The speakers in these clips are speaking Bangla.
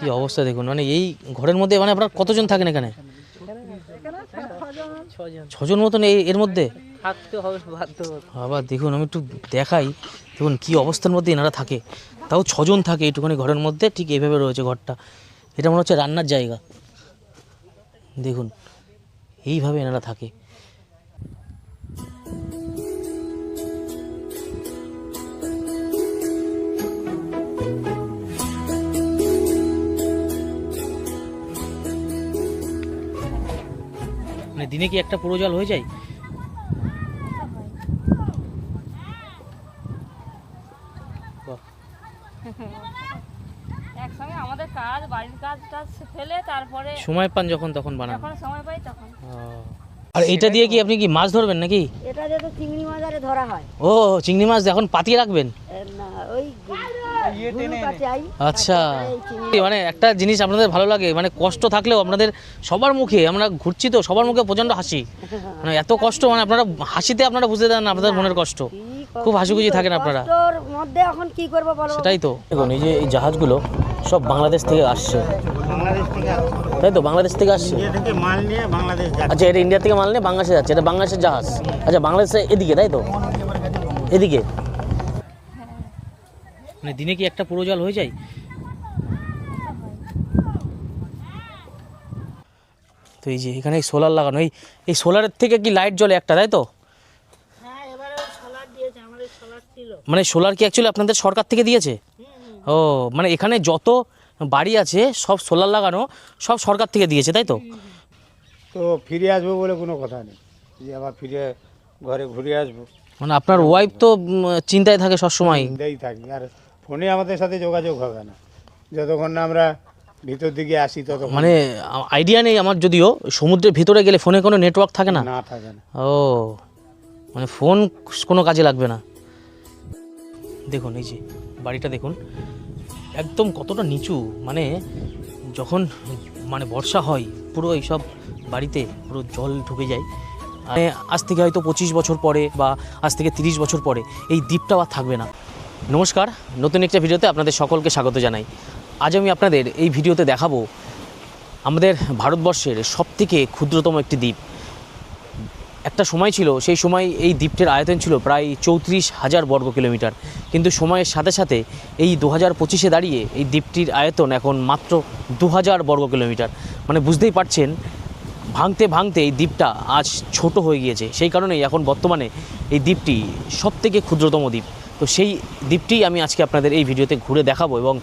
কি অবস্থা দেখুন, মানে এই ঘরের মধ্যে মানে আপনারা কতজন থাকেন এখানে? ছজন মতন এর মধ্যে আবার দেখুন, আমি একটু দেখাই। দেখুন কি অবস্থার মধ্যে এনারা থাকে, তাও ছজন থাকে এইটুখানি ঘরের মধ্যে। ঠিক এইভাবে রয়েছে ঘরটা। এটা মনে হচ্ছে রান্নার জায়গা। দেখুন এইভাবে এনারা থাকে। মানে দিনে কি একটা পুরো জল হয়ে যায়? একসঙ্গে আমাদের কাজ, বাড়ির কাজ টাজ ফেলে তারপরে সময় পান যখন তখন বানান? যখন সময় পাই তখন। আর এটা দিয়ে কি আপনি কি মাছ ধরবেন নাকি? এটা দিয়ে তো চিংড়ি মাছ আরে ধরা হয়। ও চিংড়ি মাছ এখন পাতিয়ে রাখবেন? না ওই আচ্ছা, মানে একটা জিনিস আপনাদের ভালো লাগে, মানে কষ্ট থাকলেও আপনাদের সবার মুখে, আমরা ঘুরছি তো সবার মুখে প্রচন্ড হাসি। মানে এত কষ্ট, মানে আপনারা হাসিতে আপনারা বুঝতে দেন না আপনাদের মনের কষ্ট। খুব হাসিখুশি থাকেন আপনারা। মধ্যে এখন কি করব বলো? সেটাই তো। দেখুন এই যে এই জাহাজগুলো সব বাংলাদেশ থেকে আসছে, তাই তো? বাংলাদেশ থেকে আসছে মাল নিয়ে বাংলাদেশ যাচ্ছে। আচ্ছা, এটা ইন্ডিয়া থেকে মাল নিয়ে বাংলাদেশে যাচ্ছে। এটা বাংলাদেশের জাহাজ। আচ্ছা, বাংলাদেশে এদিকে, তাই তো? এদিকে মানে দিনে কি একটা পুরো জল হয়ে যায়? তো এই যে এখানে সোলার লাগানো, এই সোলারের থেকে কি লাইট জ্বলে একটা, তাই তো? হ্যাঁ, এবারে সোলার দিয়েছে, আমাদের সোলার ছিল। মানে সোলার কি অ্যাকচুয়ালি আপনাদের সরকার থেকে দিয়েছে? ও মানে এখানে যত বাড়ি আছে সব সোলার লাগানো, সব সরকার থেকে দিয়েছে, তাই তো? তো ফিরে আসবো বলে কোনো কথা নেই, যে আবার ফিরে ঘরে ঘুরে আসবো। মানে আপনার ওয়াইফ তো চিন্তায় থাকে সবসময়? চিন্তাই থাকি, আর ফোনে আমাদের সাথে যোগাযোগ হবে না যতক্ষণ না আমরা ভিতর দিকে আসি ততক্ষণ। মানে আইডিয়া নেই আমার, যদিও সমুদ্রের ভিতরে গেলে ফোনে কোনো নেটওয়ার্ক থাকে না? না, থাকে না। ও মানে ফোন কোনো কাজে লাগবে না। দেখুন এই যে বাড়িটা দেখুন একদম কতটা নিচু। মানে যখন মানে বর্ষা হয় পুরো এইসব বাড়িতে পুরো জল ঢুকে যায়। মানে আজ থেকে হয়তো 25 বছর পরে বা আজ থেকে 30 বছর পরে এই দ্বীপটা আর থাকবে না। নমস্কার, নতুন একটা ভিডিওতে আপনাদের সকলকে স্বাগত জানাই। আজ আমি আপনাদের এই ভিডিওতে দেখাবো আমাদের ভারতবর্ষের সবথেকে ক্ষুদ্রতম একটি দ্বীপ। একটা সময় ছিল, সেই সময় এই দ্বীপটির আয়তন ছিল প্রায় 34,000 বর্গ কিলোমিটার। কিন্তু সময়ের সাথে সাথে এই 2025-এ দাঁড়িয়ে এই দ্বীপটির আয়তন এখন মাত্র 2000 বর্গ কিলোমিটার। মানে বুঝতেই পারছেন, ভাঙতে ভাঙতে এই দ্বীপটা আজ ছোট হয়ে গিয়েছে। সেই কারণেই এখন বর্তমানে এই দ্বীপটি সবথেকে ক্ষুদ্রতম দ্বীপ। তো সেই দ্বীপটি আমি আজকে আপনাদের এই ভিডিওতে ঘুরে দেখাবো এবং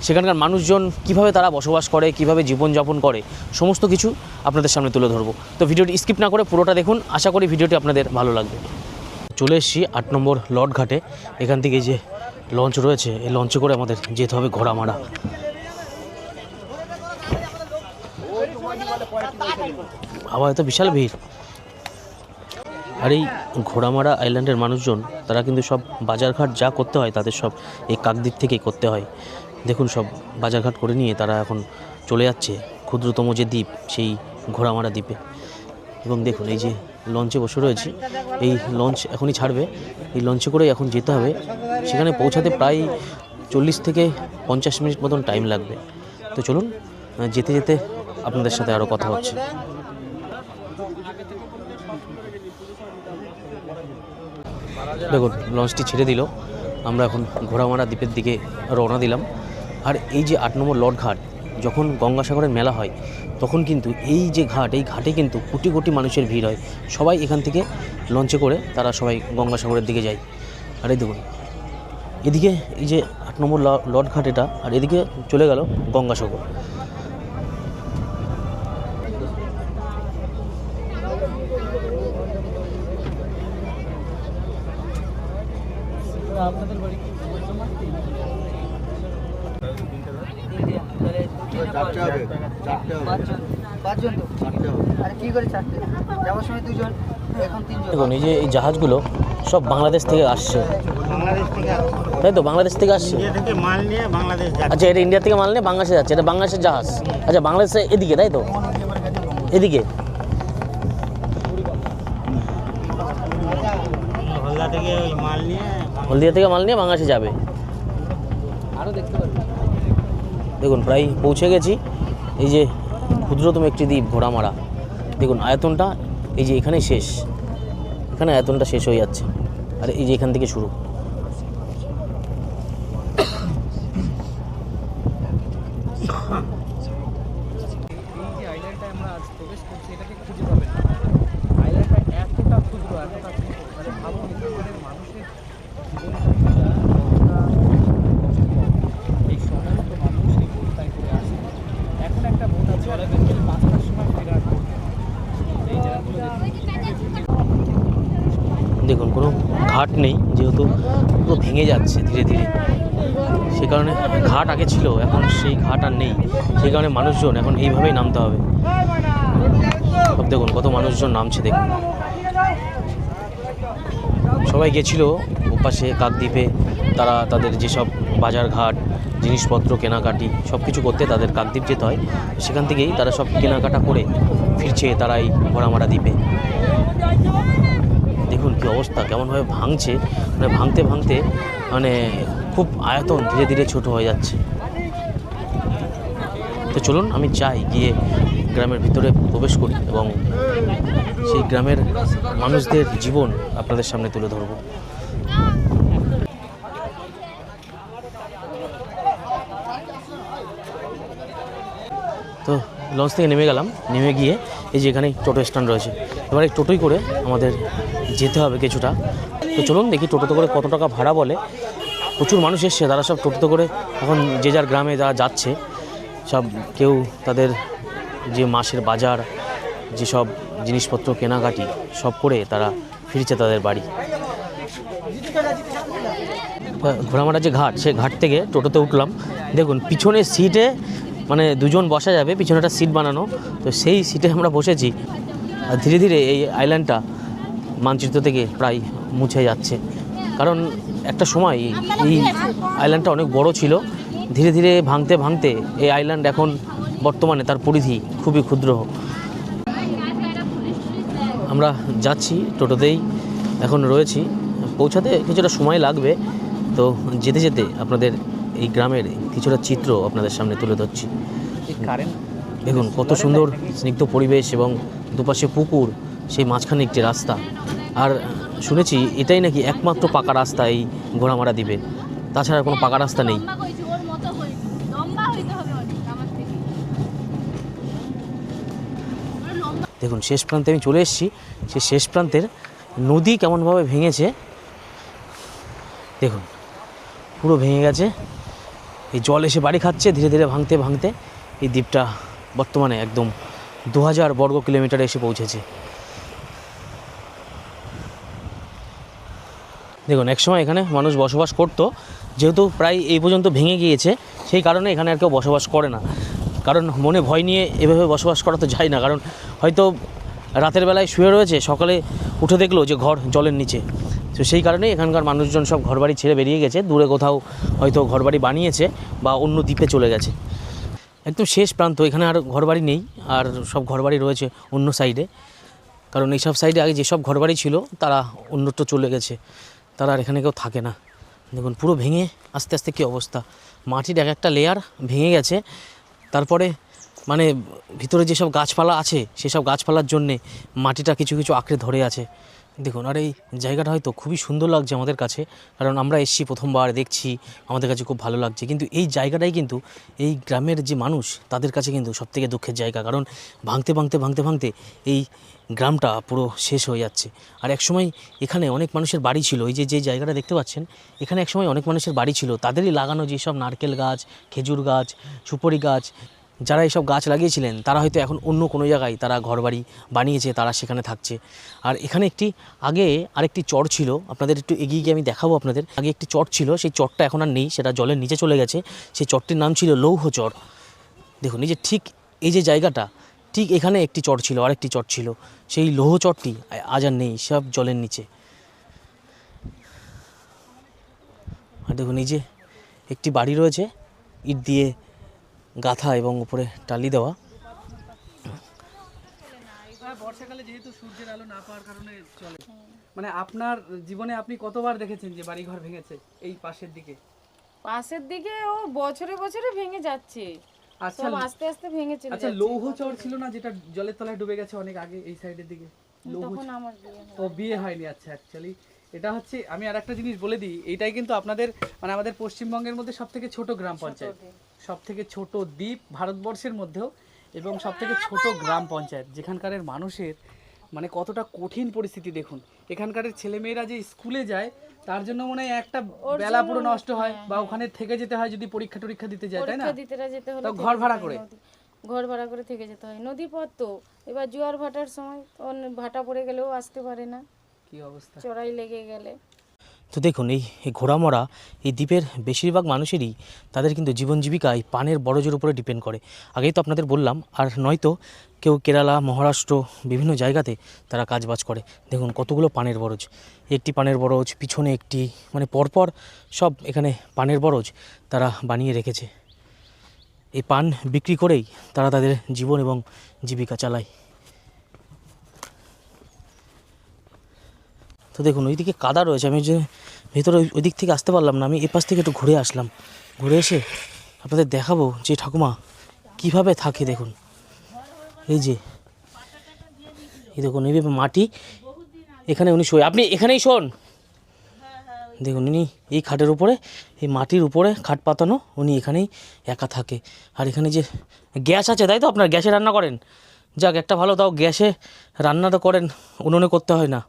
সেখানকার মানুষজন কিভাবে তারা বসবাস করে, কিভাবে জীবনযাপন করে, সমস্ত কিছু আপনাদের সামনে তুলে ধরবো। তো ভিডিওটি স্কিপ না করে পুরোটা দেখুন, আশা করি ভিডিওটি আপনাদের ভালো লাগবে। চলে এসেছি 8 নম্বর লট ঘাটে। এখান থেকে যে লঞ্চ রয়েছে, এই লঞ্চে করে আমাদের যেতে হবে ঘোড়ামারা। আবার এত বিশাল ভিড়। আর এই ঘোড়ামারা আইল্যান্ডের মানুষজন তারা কিন্তু সব বাজারঘাট যা করতে হয় তাদের সব এই কাকদ্বীপ থেকেই করতে হয়। দেখুন সব বাজারঘাট করে নিয়ে তারা এখন চলে যাচ্ছে ক্ষুদ্রতম যে দ্বীপ সেই ঘোড়ামারা দ্বীপে। এবং দেখুন এই যে লঞ্চে বসে রয়েছি, এই লঞ্চ এখনই ছাড়বে। এই লঞ্চে করেই এখন যেতে হবে। সেখানে পৌঁছাতে প্রায় 40 থেকে 50 মিনিট মতন টাইম লাগবে। তো চলুন, যেতে যেতে আপনাদের সাথে আরও কথা হচ্ছে। দেখুন লঞ্চটি ছেড়ে দিল, আমরা এখন ঘোড়ামারা দ্বীপের দিকে রওনা দিলাম। আর এই যে 8 নম্বর লট ঘাট, যখন গঙ্গাসাগরের মেলা হয় তখন কিন্তু এই যে ঘাট, এই ঘাটে কিন্তু কোটি কোটি মানুষের ভিড় হয়। সবাই এখান থেকে লঞ্চে করে তারা সবাই গঙ্গাসাগরের দিকে যায়। আর এই দেখুন এদিকে এই যে 8 নম্বর লট ঘাট এটা, আর এদিকে চলে গেল গঙ্গাসাগর। আপনাদের বাড়ি দেখুন এই যে এই জাহাজগুলো সব বাংলাদেশ থেকে আসছে, তাই তো? বাংলাদেশ থেকে আসছে মাল নিয়ে বাংলাদেশ যাচ্ছে। আচ্ছা, এটা ইন্ডিয়া থেকে মাল নিয়ে বাংলাদেশে যাচ্ছে। এটা বাংলাদেশের জাহাজ। আচ্ছা, বাংলাদেশে এদিকে, তাই তো? এদিকে হলদিয়া থেকে মাল নিয়ে হলদিয়া থেকে মাল নিয়ে বাংলাদেশে যাবে। আরও দেখতে পারবেন দেখুন প্রায় পৌঁছে গেছি। এই যে ক্ষুদ্রতম একটি দ্বীপ ঘোড়ামারা, দেখুন আয়তনটা এই যে এখানেই শেষ, এখানে আয়তনটা শেষ হয়ে যাচ্ছে, আর এই যে এখান থেকে শুরু। এই যে আইল্যান্ডটা আমরা আজ প্রবেশ করছি এটাকে খুঁজে পাবেন না। আইল্যান্ডটা এতটা ক্ষুদ্র, এতটা ছোট, মানে ভাবুন এখানকার মানুষের জীবনযাত্রাটা কতটা কষ্টকর। এই সমস্ত মানুষ এই বোটটায় করে আসে। এখন একটা বোট আছে ওরা বিকেল 5টার সময় ফেরার বোট। এই জায়গাগুলো দেখুন কোনো ঘাট নেই, যেহেতু পুরো ভেঙে যাচ্ছে ধীরে ধীরে, সে কারণে ঘাট আগে ছিল, এখন সেই ঘাট আর নেই, সেই কারণে মানুষজন এখন এইভাবেই নামতে হবে। সব দেখুন কত মানুষজন নামছে, দেখুন সবাই গেছিল ওপাশে কাকদ্বীপে, তারা তাদের যেসব বাজার ঘাট জিনিসপত্র কেনাকাটি সব কিছু করতে তাদের কাকদ্বীপ যেতে হয়, সেখান থেকেই তারা সব কেনাকাটা করে ফিরছে তারা এই ঘোড়ামারা দ্বীপে। দেখুন কী অবস্থা, কেমনভাবে ভাঙছে, মানে ভাঙতে ভাঙতে মানে খুব আয়তন ধীরে ধীরে ছোট হয়ে যাচ্ছে। তো চলুন আমি চাই গিয়ে গ্রামের ভিতরে প্রবেশ করি এবং সেই গ্রামের মানুষদের জীবন আপনাদের সামনে তুলে ধরব। তো লঞ্চ থেকে নেমে গেলাম, নেমে গিয়ে এই যে এখানে টোটো স্ট্যান্ড রয়েছে, এবার এই টোটোই করে আমাদের যেতে হবে কিছুটা। তো চলুন দেখি টোটোতে করে কত টাকা ভাড়া বলে। প্রচুর মানুষ এসছে, তারা সব টোটোতে করে এখন যে যার গ্রামে যারা যাচ্ছে, সব কেউ তাদের যে মাসের বাজার যেসব জিনিসপত্র কেনাকাটি সব করে তারা ফিরছে তাদের বাড়ি। ঘোড়ামারা যে ঘাট, সেই ঘাট থেকে টোটোতে উঠলাম। দেখুন পিছনের সিটে মানে দুজন বসা যাবে, পিছনে একটা সিট বানানো, তো সেই সিটে আমরা বসেছি। আর ধীরে ধীরে এই আইল্যান্ডটা মানচিত্র থেকে প্রায় মুছে যাচ্ছে, কারণ একটা সময় এই আইল্যান্ডটা অনেক বড় ছিল, ধীরে ধীরে ভাঙতে ভাঙতে এই আইল্যান্ড এখন বর্তমানে তার পরিধি খুবই ক্ষুদ্র। আমরা যাচ্ছি টোটোতেই এখন রয়েছি, পৌঁছাতে কিছুটা সময় লাগবে। তো যেতে যেতে আপনাদের এই গ্রামের কিছুটা চিত্র আপনাদের সামনে তুলে ধরছি। কারেন্ট দেখুন কত সুন্দর স্নিগ্ধ পরিবেশ এবং দুপাশে পুকুর, সেই মাঝখানে একটি রাস্তা। আর শুনেছি এটাই নাকি একমাত্র পাকা রাস্তা এই ঘোড়ামারা দ্বীপে, তাছাড়া কোনো পাকা রাস্তা নেই। দেখুন শেষ প্রান্তে আমি চলে এসেছি, সেই শেষ প্রান্তের নদী কেমনভাবে ভেঙেছে দেখুন, পুরো ভেঙে গেছে। এই জল এসে বাড়ি খাচ্ছে ধীরে ধীরে ভাঙতে ভাঙতে। এই দ্বীপটা বর্তমানে একদম 2000 বর্গ কিলোমিটারে এসে পৌঁছেছে। দেখুন একসময় এখানে মানুষ বসবাস করত, যেহেতু প্রায় এই পর্যন্ত ভেঙে গিয়েছে সেই কারণে এখানে আর কেউ বসবাস করে না, কারণ মনে ভয় নিয়ে এভাবে বসবাস করা তো যায় না, কারণ হয়তো রাতের বেলায় শুয়ে রয়েছে, সকালে উঠে দেখলো যে ঘর জলের নিচে। তো সেই কারণেই এখানকার মানুষজন সব ঘরবাড়ি ছেড়ে বেরিয়ে গেছে, দূরে কোথাও হয়তো ঘরবাড়ি বানিয়েছে বা অন্য দ্বীপে চলে গেছে। একদম শেষ প্রান্ত, এখানে আর ঘরবাড়ি নেই, আর সব ঘরবাড়ি রয়েছে অন্য সাইডে, কারণ এইসব সাইডে আগে যেসব ঘরবাড়ি ছিল তারা অন্যত্র চলে গেছে, তারা আর এখানে কেউ থাকে না। দেখুন পুরো ভেঙে আস্তে আস্তে কী অবস্থা, মাটির এক একটা লেয়ার ভেঙে গেছে। তারপরে মানে ভিতরে যেসব গাছপালা আছে সেসব গাছপালার জন্যে মাটিটা কিছু কিছু আঁকড়ে ধরে আছে। দেখুন আর এই জায়গাটা হয়তো খুবই সুন্দর লাগছে আমাদের কাছে, কারণ আমরা এসেছি প্রথমবার, দেখছি, আমাদের কাছে খুব ভালো লাগছে, কিন্তু এই জায়গাটাই কিন্তু এই গ্রামের যে মানুষ তাদের কাছে কিন্তু সবথেকে দুঃখের জায়গা, কারণ ভাঙতে ভাঙতে ভাঙতে ভাঙতে এই গ্রামটা পুরো শেষ হয়ে যাচ্ছে। আর একসময় এখানে অনেক মানুষের বাড়ি ছিল, এই যে জায়গাটা দেখতে পাচ্ছেন, এখানে একসময় অনেক মানুষের বাড়ি ছিল, তাদেরই লাগানো যেসব নারকেল গাছ, খেজুর গাছ, সুপারি গাছ, যারা এইসব গাছ লাগিয়েছিলেন তারা হয়তো এখন অন্য কোনো জায়গায় তারা ঘরবাড়ি বানিয়েছে, তারা সেখানে থাকছে। আর এখানে আগে আরেকটি চর ছিল, আপনাদের একটু এগিয়ে গিয়ে আমি দেখাবো আপনাদের। আগে একটি চর ছিল, সেই চরটা এখন আর নেই, সেটা জলের নিচে চলে গেছে। সেই চরটির নাম ছিল লৌহ চর। দেখুন এই যে ঠিক এই যে জায়গাটা, ঠিক এখানে একটি চর ছিল, আরেকটি চর ছিল, সেই লৌহ চরটি আজ আর নেই, সব জলের নিচে। আর দেখুন এই যে একটি বাড়ি রয়েছে ইট দিয়ে গাঁথা এবং উপরে টালি দেওয়া। বর্ষাকালে যেহেতু সূর্যের আলো না পাওয়ার কারণে চলে। মানে আপনার জীবনে আপনি কতবার দেখেছেন যে বাড়িঘর ভেঙেছে এই পাশের দিকে? পাশের দিকে ও বছরে বছরে ভেঙে যাচ্ছে, আচ্ছা সব আস্তে আস্তে ভেঙে চলে আচ্ছা, যাচ্ছে। লৌহ চর ছিল না যেটা জলের তলায় ডুবে গেছে অনেক আগে এই সাইডের দিকে? লৌহ তখন আমার বিয়ে হয়নি। ও বিয়ে হয়নি। আচ্ছা, অ্যাকচুয়ালি এটা হচ্ছে, আমি আর একটা জিনিস বলে দিই, এইটাই কিন্তু আপনাদের মানে আমাদের পশ্চিমবঙ্গের মধ্যে সব থেকে ছোট গ্রাম পঞ্চায়েত, সব থেকে ছোট দ্বীপ ভারতবর্ষের মধ্যেও, এবং সব থেকে ছোট গ্রাম পঞ্চায়েত, যেখানকারের মানুষের মানে কতটা কঠিন পরিস্থিতি দেখুন। এখানকার ছেলেমেয়েরা যে স্কুলে যায় তার জন্য মনে হয় একটা বেলা পুরো নষ্ট হয়, বা ওখানে থেকে যেতে হয় যদি পরীক্ষা টরীক্ষা দিতে যায়, তাই না? পরীক্ষা দিতে যেতে হলে তো থেকে ঘর ভাড়া যেতে করে? হয় ঘর ভাড়া করে থেকে যেতে হয়। নদী পথ তো, এবার জোয়ার ভাটার সময় ভাটা পড়ে গেলেও আসতে পারে না, কি অবস্থা! চড়াই লেগে গেলে। তো দেখুন এই ঘোড়ামরা এই দ্বীপের বেশিরভাগ মানুষেরই তাদের কিন্তু জীবন জীবিকা এই পানের বরজের উপরে ডিপেন্ড করে। আগেই তো আপনাদের বললাম, আর নয়তো কেউ কেরালা, মহারাষ্ট্র বিভিন্ন জায়গাতে তারা কাজবাজ করে। দেখুন কতগুলো পানের বরজ, একটি পানের বরজ, পিছনে একটি, মানে পরপর সব এখানে পানের বরজ তারা বানিয়ে রেখেছে। এই পান বিক্রি করেই তারা তাদের জীবন এবং জীবিকা চালায়। তো দেখুন ওইদিকে কাদা রয়েছে, আমি যে ভেতরে ওই দিক থেকে আসতে পারলাম না, আমি এ পাশ থেকে একটু ঘুরে আসলাম। ঘুরে এসে আপনাদের দেখাবো যে ঠাকুমা কিভাবে থাকে। দেখুন এই যে, এই দেখুন এইভাবে মাটি, এখানে উনি শোয়, আপনি এখানেই শোন। দেখুন উনি এই খাটের উপরে, এই মাটির উপরে খাট পাতানো, উনি এখানেই একা থাকে। আর এখানে যে গ্যাস আছে, তাই তো আপনার গ্যাসে রান্না করেন? যাক, একটা ভালো, তাও গ্যাসে রান্নাটা করেন, উনুনে করতে হয় না।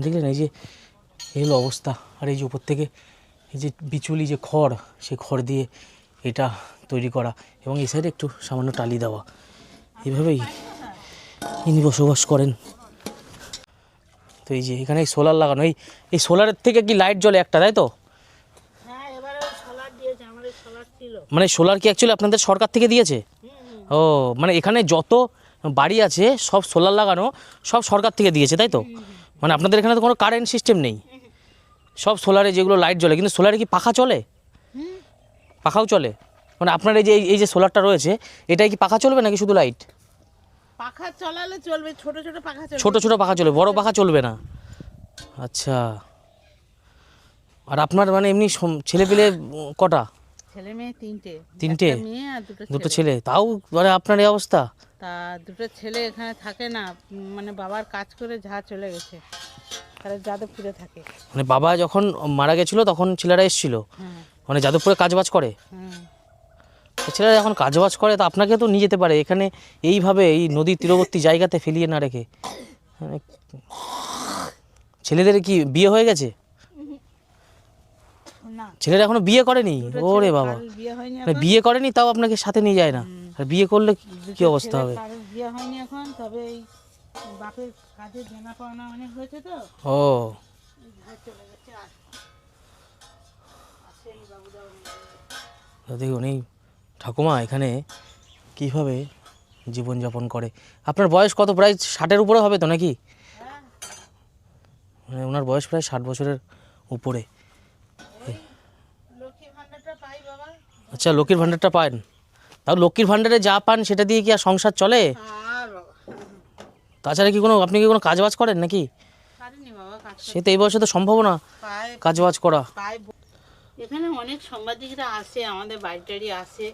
দেখলেন এই যে এই হলো অবস্থা। আর এই যে উপর থেকে এই যে বিচুলি যে খড়, সেই খড় দিয়ে এটা তৈরি করা, এবং এই সাইডে একটু সামান্য টালি দেওয়া, এইভাবেই ইনি বসবাস করেন। তো এই যে এখানে সোলার লাগানো, এই সোলারের থেকে কি লাইট জ্বলে একটা, তাই তো? হ্যাঁ, এবারে সোলার দিয়েছে, আমাদের সোলার ছিল। মানে সোলার কি অ্যাকচুয়ালি আপনাদের সরকার থেকে দিয়েছে? ও, মানে এখানে যত বাড়ি আছে সব সোলার লাগানো, সব সরকার থেকে দিয়েছে, তাই তো? মানে আপনাদের এখানে তো কোনো কারেন্ট সিস্টেম নেই, সব সোলারে যেগুলো লাইট জ্বলে। কিন্তু সোলারে কি পাখা চলে? পাখাও চলে? মানে আপনার এই যে সোলারটা রয়েছে, এটাই কি পাখা চলবে নাকি শুধু লাইট? পাখা চলালে চলবে, ছোট ছোট পাখা চলবে। ছোট ছোট পাখা চলবে, বড় পাখা চলবে না? আচ্ছা। আর আপনার মানে এমনি ছেলে পেলে কটা? ছেলে মেয়ে তিনটে। তিনটে? একটা মেয়ে আর দুটো ছেলে, তাও মানে আপনার এই অবস্থা? তা দুটো ছেলে এখানে থাকে না, মানে বাবার কাজ করে যা চলে গেছে, তারা যাদবপুরে থাকে। মানে বাবা যখন মারা গেছিল তখন ছেলেরা এসেছিল, হ্যাঁ মানে যাদবপুরে কাজবাজ করে? হ্যাঁ। তো ছেলেরা যখন কাজবাজ করে তো আপনাকে তো নিয়ে যেতে পারে, এখানে এইভাবে এই নদীর তীরবর্তী জায়গাতে ফেলিয়ে না রেখে। মানে ছেলেদের কি বিয়ে হয়ে গেছে? না, ছেলেরা এখনো বিয়ে করেনি? ওরে বাবা, কারোর বিয়ে হয়নি মানে এখন। বিয়ে করেনি তাও আপনাকে সাথে নিয়ে যায় না? আর বিয়ে করলে কি অবস্থা হবে? কারোর বিয়ে হয়নি এখন, তবে এই বাপের কাজে দেনা পাওনা অনেক হয়েছে তো, ও, চলে গেছে। আর আসেনি বাবুদাও নেই। তো দেখুন এই ঠাকুমা এখানে কীভাবে জীবনযাপন করে। আপনার বয়স কত? প্রায় 60-এর উপরে হবে তো নাকি? মানে ওনার বয়স প্রায় 60 বছরের উপরে। লক্ষ্মী ভান্ডারটা পাই বাবা। আচ্ছা, লক্ষ্মীর ভাণ্ডারটা পান? তাও লক্ষ্মীর ভাণ্ডারে যা পান সেটা দিয়ে কি আর সংসার চলে? আর বাবা তাছাড়া কি আপনি কি কোনো কাজবাজ করেন নাকি? পারিনি বাবা কাজ সে তো এই বয়সে তো সম্ভব না পায় কাজবাজ করা। পায়। এখানে অনেক সাংবাদিকরা আসে, আমাদের বাড়িটারি আসে,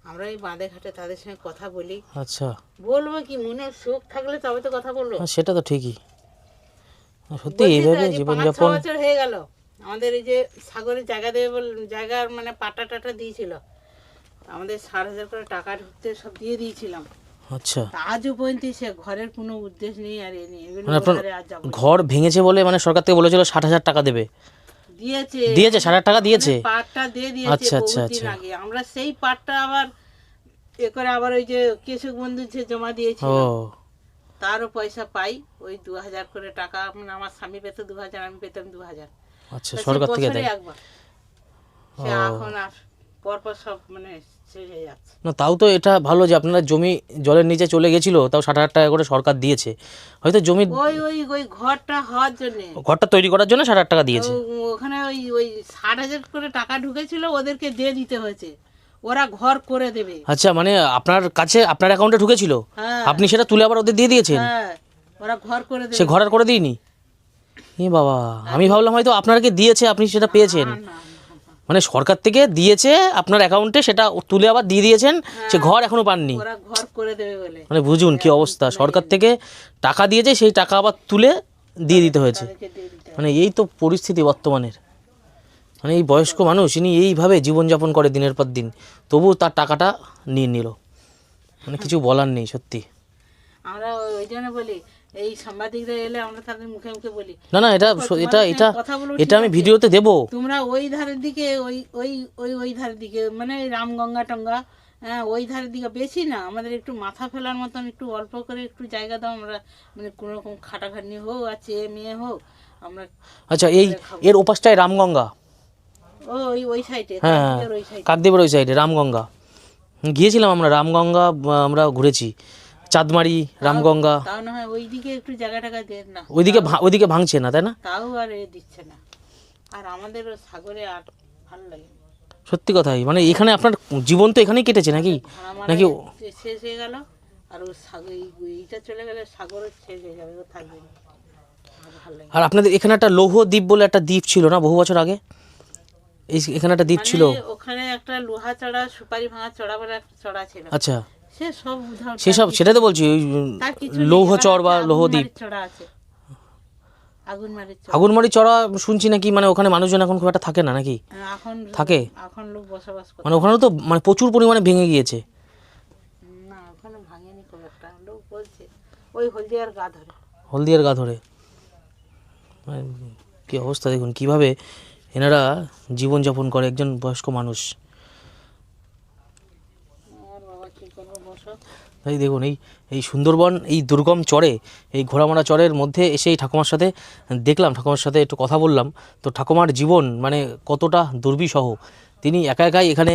আমরা এই বাঁধে ঘাটে তাদের সঙ্গে কথা বলি। আচ্ছা, বলবো কি, মনের সুখ থাকলে তবে তো কথা বলবো। হ্যাঁ, সেটা তো ঠিকই। সত্যি বলছি তো, এইভাবে এই যে 5-6 জীবনযাপন। বছর হয়ে গেল আমাদের এই যে সাগরের জায়গা দেবে জায়গার মানে পাটা টাটা দিয়েছিল, আমাদের 60,000 করে টাকা ঢুকতে সব দিয়ে দিয়েছিলাম। আচ্ছা, তা আজও পর্যন্ত সে ঘরের কোনো উদ্দেশ্য নেই, আর এ নেই। এগুলো মানে আপনার বোধহয় আর যাবো না। ঘর ভেঙেছে বলে মানে সরকার থেকে বলেছিল 60,000 টাকা দেবে? দিয়েছে, দিয়েছে? 60,000 টাকা দিয়েছে? পাটটা দিয়ে দিয়েছে আচ্ছা, আচ্ছা, বহুদিন আচ্ছা। আগে। আমরা সেই পাটটা আবার এ করে আবার ওই যে কৃষক বন্ধু যে জমা দিয়েছি, ও, তারও পয়সা পাই। ওই 2,000 করে টাকা, মানে আমার স্বামী পেত 2,000, আমি পেতাম 2,000। আচ্ছা, তা সে সরকার থেকে বছরে দেয়? একবার। সে এখন আর পরপর সব মানে শেষ হয়ে যাচ্ছে। না, তাও তো এটা ভালো যে আপনারা জমি জলের নিচে চলে গেছিল, তাও 60,000 টাকা করে সরকার দিয়েছে। হয়তো জমি ওই ওই ওই ঘরটা হওয়ার জন্য ঘরটা তৈরি করার জন্য 60,000 টাকা দিয়েছে। ওখানে ওই ওই 60,000 করে টাকা ঢুকেছিল, ওদেরকে দিয়ে দিতে হয়েছে, ওরা ঘর করে দেবে। আচ্ছা, মানে আপনার কাছে আপনার অ্যাকাউন্টে ঢুকেছিল, হ্যাঁ আপনি সেটা তুলে আবার ওদের দিয়ে দিয়েছেন? হ্যাঁ, ওরা ঘর করে সে দেবে। ঘর আর করে দিইনি? এ বাবা, আমি ভাবলাম হয়তো আপনাকে দিয়েছে, আপনি সেটা পেয়েছেন। মানে সরকার থেকে দিয়েছে আপনার অ্যাকাউন্টে, সেটা তুলে আবার দিয়ে দিয়েছেন, সে ঘর এখনো পাননি। ওরা ঘর করে দেবে বলে মানে বুঝুন কি অবস্থা, সরকার থেকে টাকা দিয়েছে, সেই টাকা আবার তুলে দিয়ে দিতে হয়েছে। তাদেরকে দিয়ে দিতে হবে। মানে এই তো পরিস্থিতি বর্তমানের। মানে এই বয়স্ক মানুষ, ইনি এইভাবে জীবনযাপন করে দিনের পর দিন, তবু তার টাকাটা নিয়ে নিল। মানে কিছু বলার নেই সত্যি। আমরা ওই জন্য বলি, এই সাংবাদিকরা এলে আমরা তাদের মুখে মুখে বলি, না না, এটা এটা এটা কথাগুলো এটা আমি ভিডিওতে দেবো। তোমরা ওই ধারের দিকে, ওই ওই ওই ওই ধারের দিকে, মানে রামগঙ্গা টঙ্গা, হ্যাঁ ওই ধারের দিকে বেশি না, আমাদের একটু মাথা ফেলার মতন একটু অল্প করে একটু জায়গা দাও, আমরা মানে কোনো রকম খাটাখাটনি হোক আর চেয়ে মেয়ে হোক আমরা। আচ্ছা, এই এর ওপাশটায় রামগঙ্গা। ওই ওই সাইডে, হ্যাঁ, ওই সাইডে কাকদ্বীপের ওই সাইডে রামগঙ্গা গিয়েছিলাম আমরা। রামগঙ্গা আমরা ঘুরেছি, চাঁদমারি, রামগঙ্গা। তাও না হয় ওইদিকে একটু জায়গা টাকা দেন না, ওইদিকে ভাঙছে না, তাই না? তাও আর এ দিচ্ছে না। আর আমাদের সাগরে আর ভালো লাগে না। সত্যি কথাই, মানে এখানে আপনার জীবন তো এখানেই কেটেছে নাকি? ভাড়া মারা নাকি শেষ হয়ে গেল, আর ও সাগর এইটা চলে গেলে সাগরও শেষ হয়ে যাবে, ও থাকবে না। আর ভালো লাগে না। আর আপনাদের এখানে একটা লৌহ দ্বীপ বলে একটা দ্বীপ ছিল না বহু বছর আগে? এখানে একটা দ্বীপ ছিল। মানে ওখানে একটা লোহা চড়া, সুপারি ভাঙা চড়া বলে একটা চড়া ছিল, আচ্ছা, সে সব উধাও, সেসব সেটা তো বলছি, ওই তার কিছু লৌহ চর বা লৌহ দ্বীপ। চড়া আছে, আগুনমারির চড়া। আগুনমারি চড়া শুনছি নাকি, মানে ওখানে মানুষজন এখন খুব একটা থাকে না নাকি? এখন থাকে? এখন লোক বসবাস করে মানে ওখানে তো মানে প্রচুর পরিমাণে ভেঙে গিয়েছে। না, ওখানে ভাঙেনি খুব একটা, লোক বলছে ওই হলদিয়ার গা ধরে। হলদিয়ার গা ধরে। মানে কি অবস্থা দেখুন, কিভাবে এনারা জীবনযাপন করে, একজন বয়স্ক মানুষ। আর বাবা কি করবো, বসো। তাই দেখুন, এই সুন্দরবন, এই দুর্গম চরে, এই ঘোড়ামারা চরের মধ্যে এসে এই ঠাকুমার সাথে দেখলাম, ঠাকুমার সাথে একটু কথা বললাম। তো ঠাকুমার জীবন মানে কতটা দুর্বিষহ। তিনি একা একাই এখানে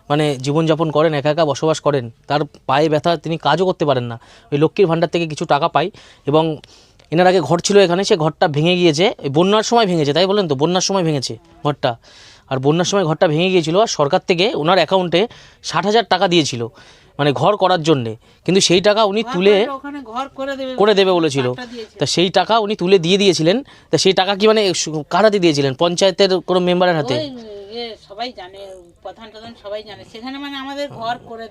মানে জীবনযাপন করেন, একা একা বসবাস করেন। তার পায়ে ব্যথা, তিনি কাজও করতে পারেন না। ওই লক্ষ্মীর ভাণ্ডার থেকে কিছু টাকা পাই, এবং এনার আগে ঘর ছিল এখানে, সে ঘরটা ভেঙে গিয়েছে, এই বন্যার সময় ভেঙেছে, তাই বলেন তো, বন্যার সময় ভেঙেছে ঘরটা। আর বন্যার সময় ঘরটা ভেঙে গিয়েছিল, আর সরকার থেকে ওনার অ্যাকাউন্টে 60,000 টাকা দিয়েছিল মানে ঘর করার জন্যে, কিন্তু সেই টাকা উনি তুলে ওখানে ঘর করে দেবে বলেছিল। তা সেই টাকা উনি তুলে দিয়ে দিয়েছিলেন। তা সেই টাকা কি মানে কার হাতে দিয়েছিলেন? পঞ্চায়েতের কোনো মেম্বারের হাতে? সবাই জানে, প্রধান সবাই জানে, সেখানে মানে আমাদের ঘর করে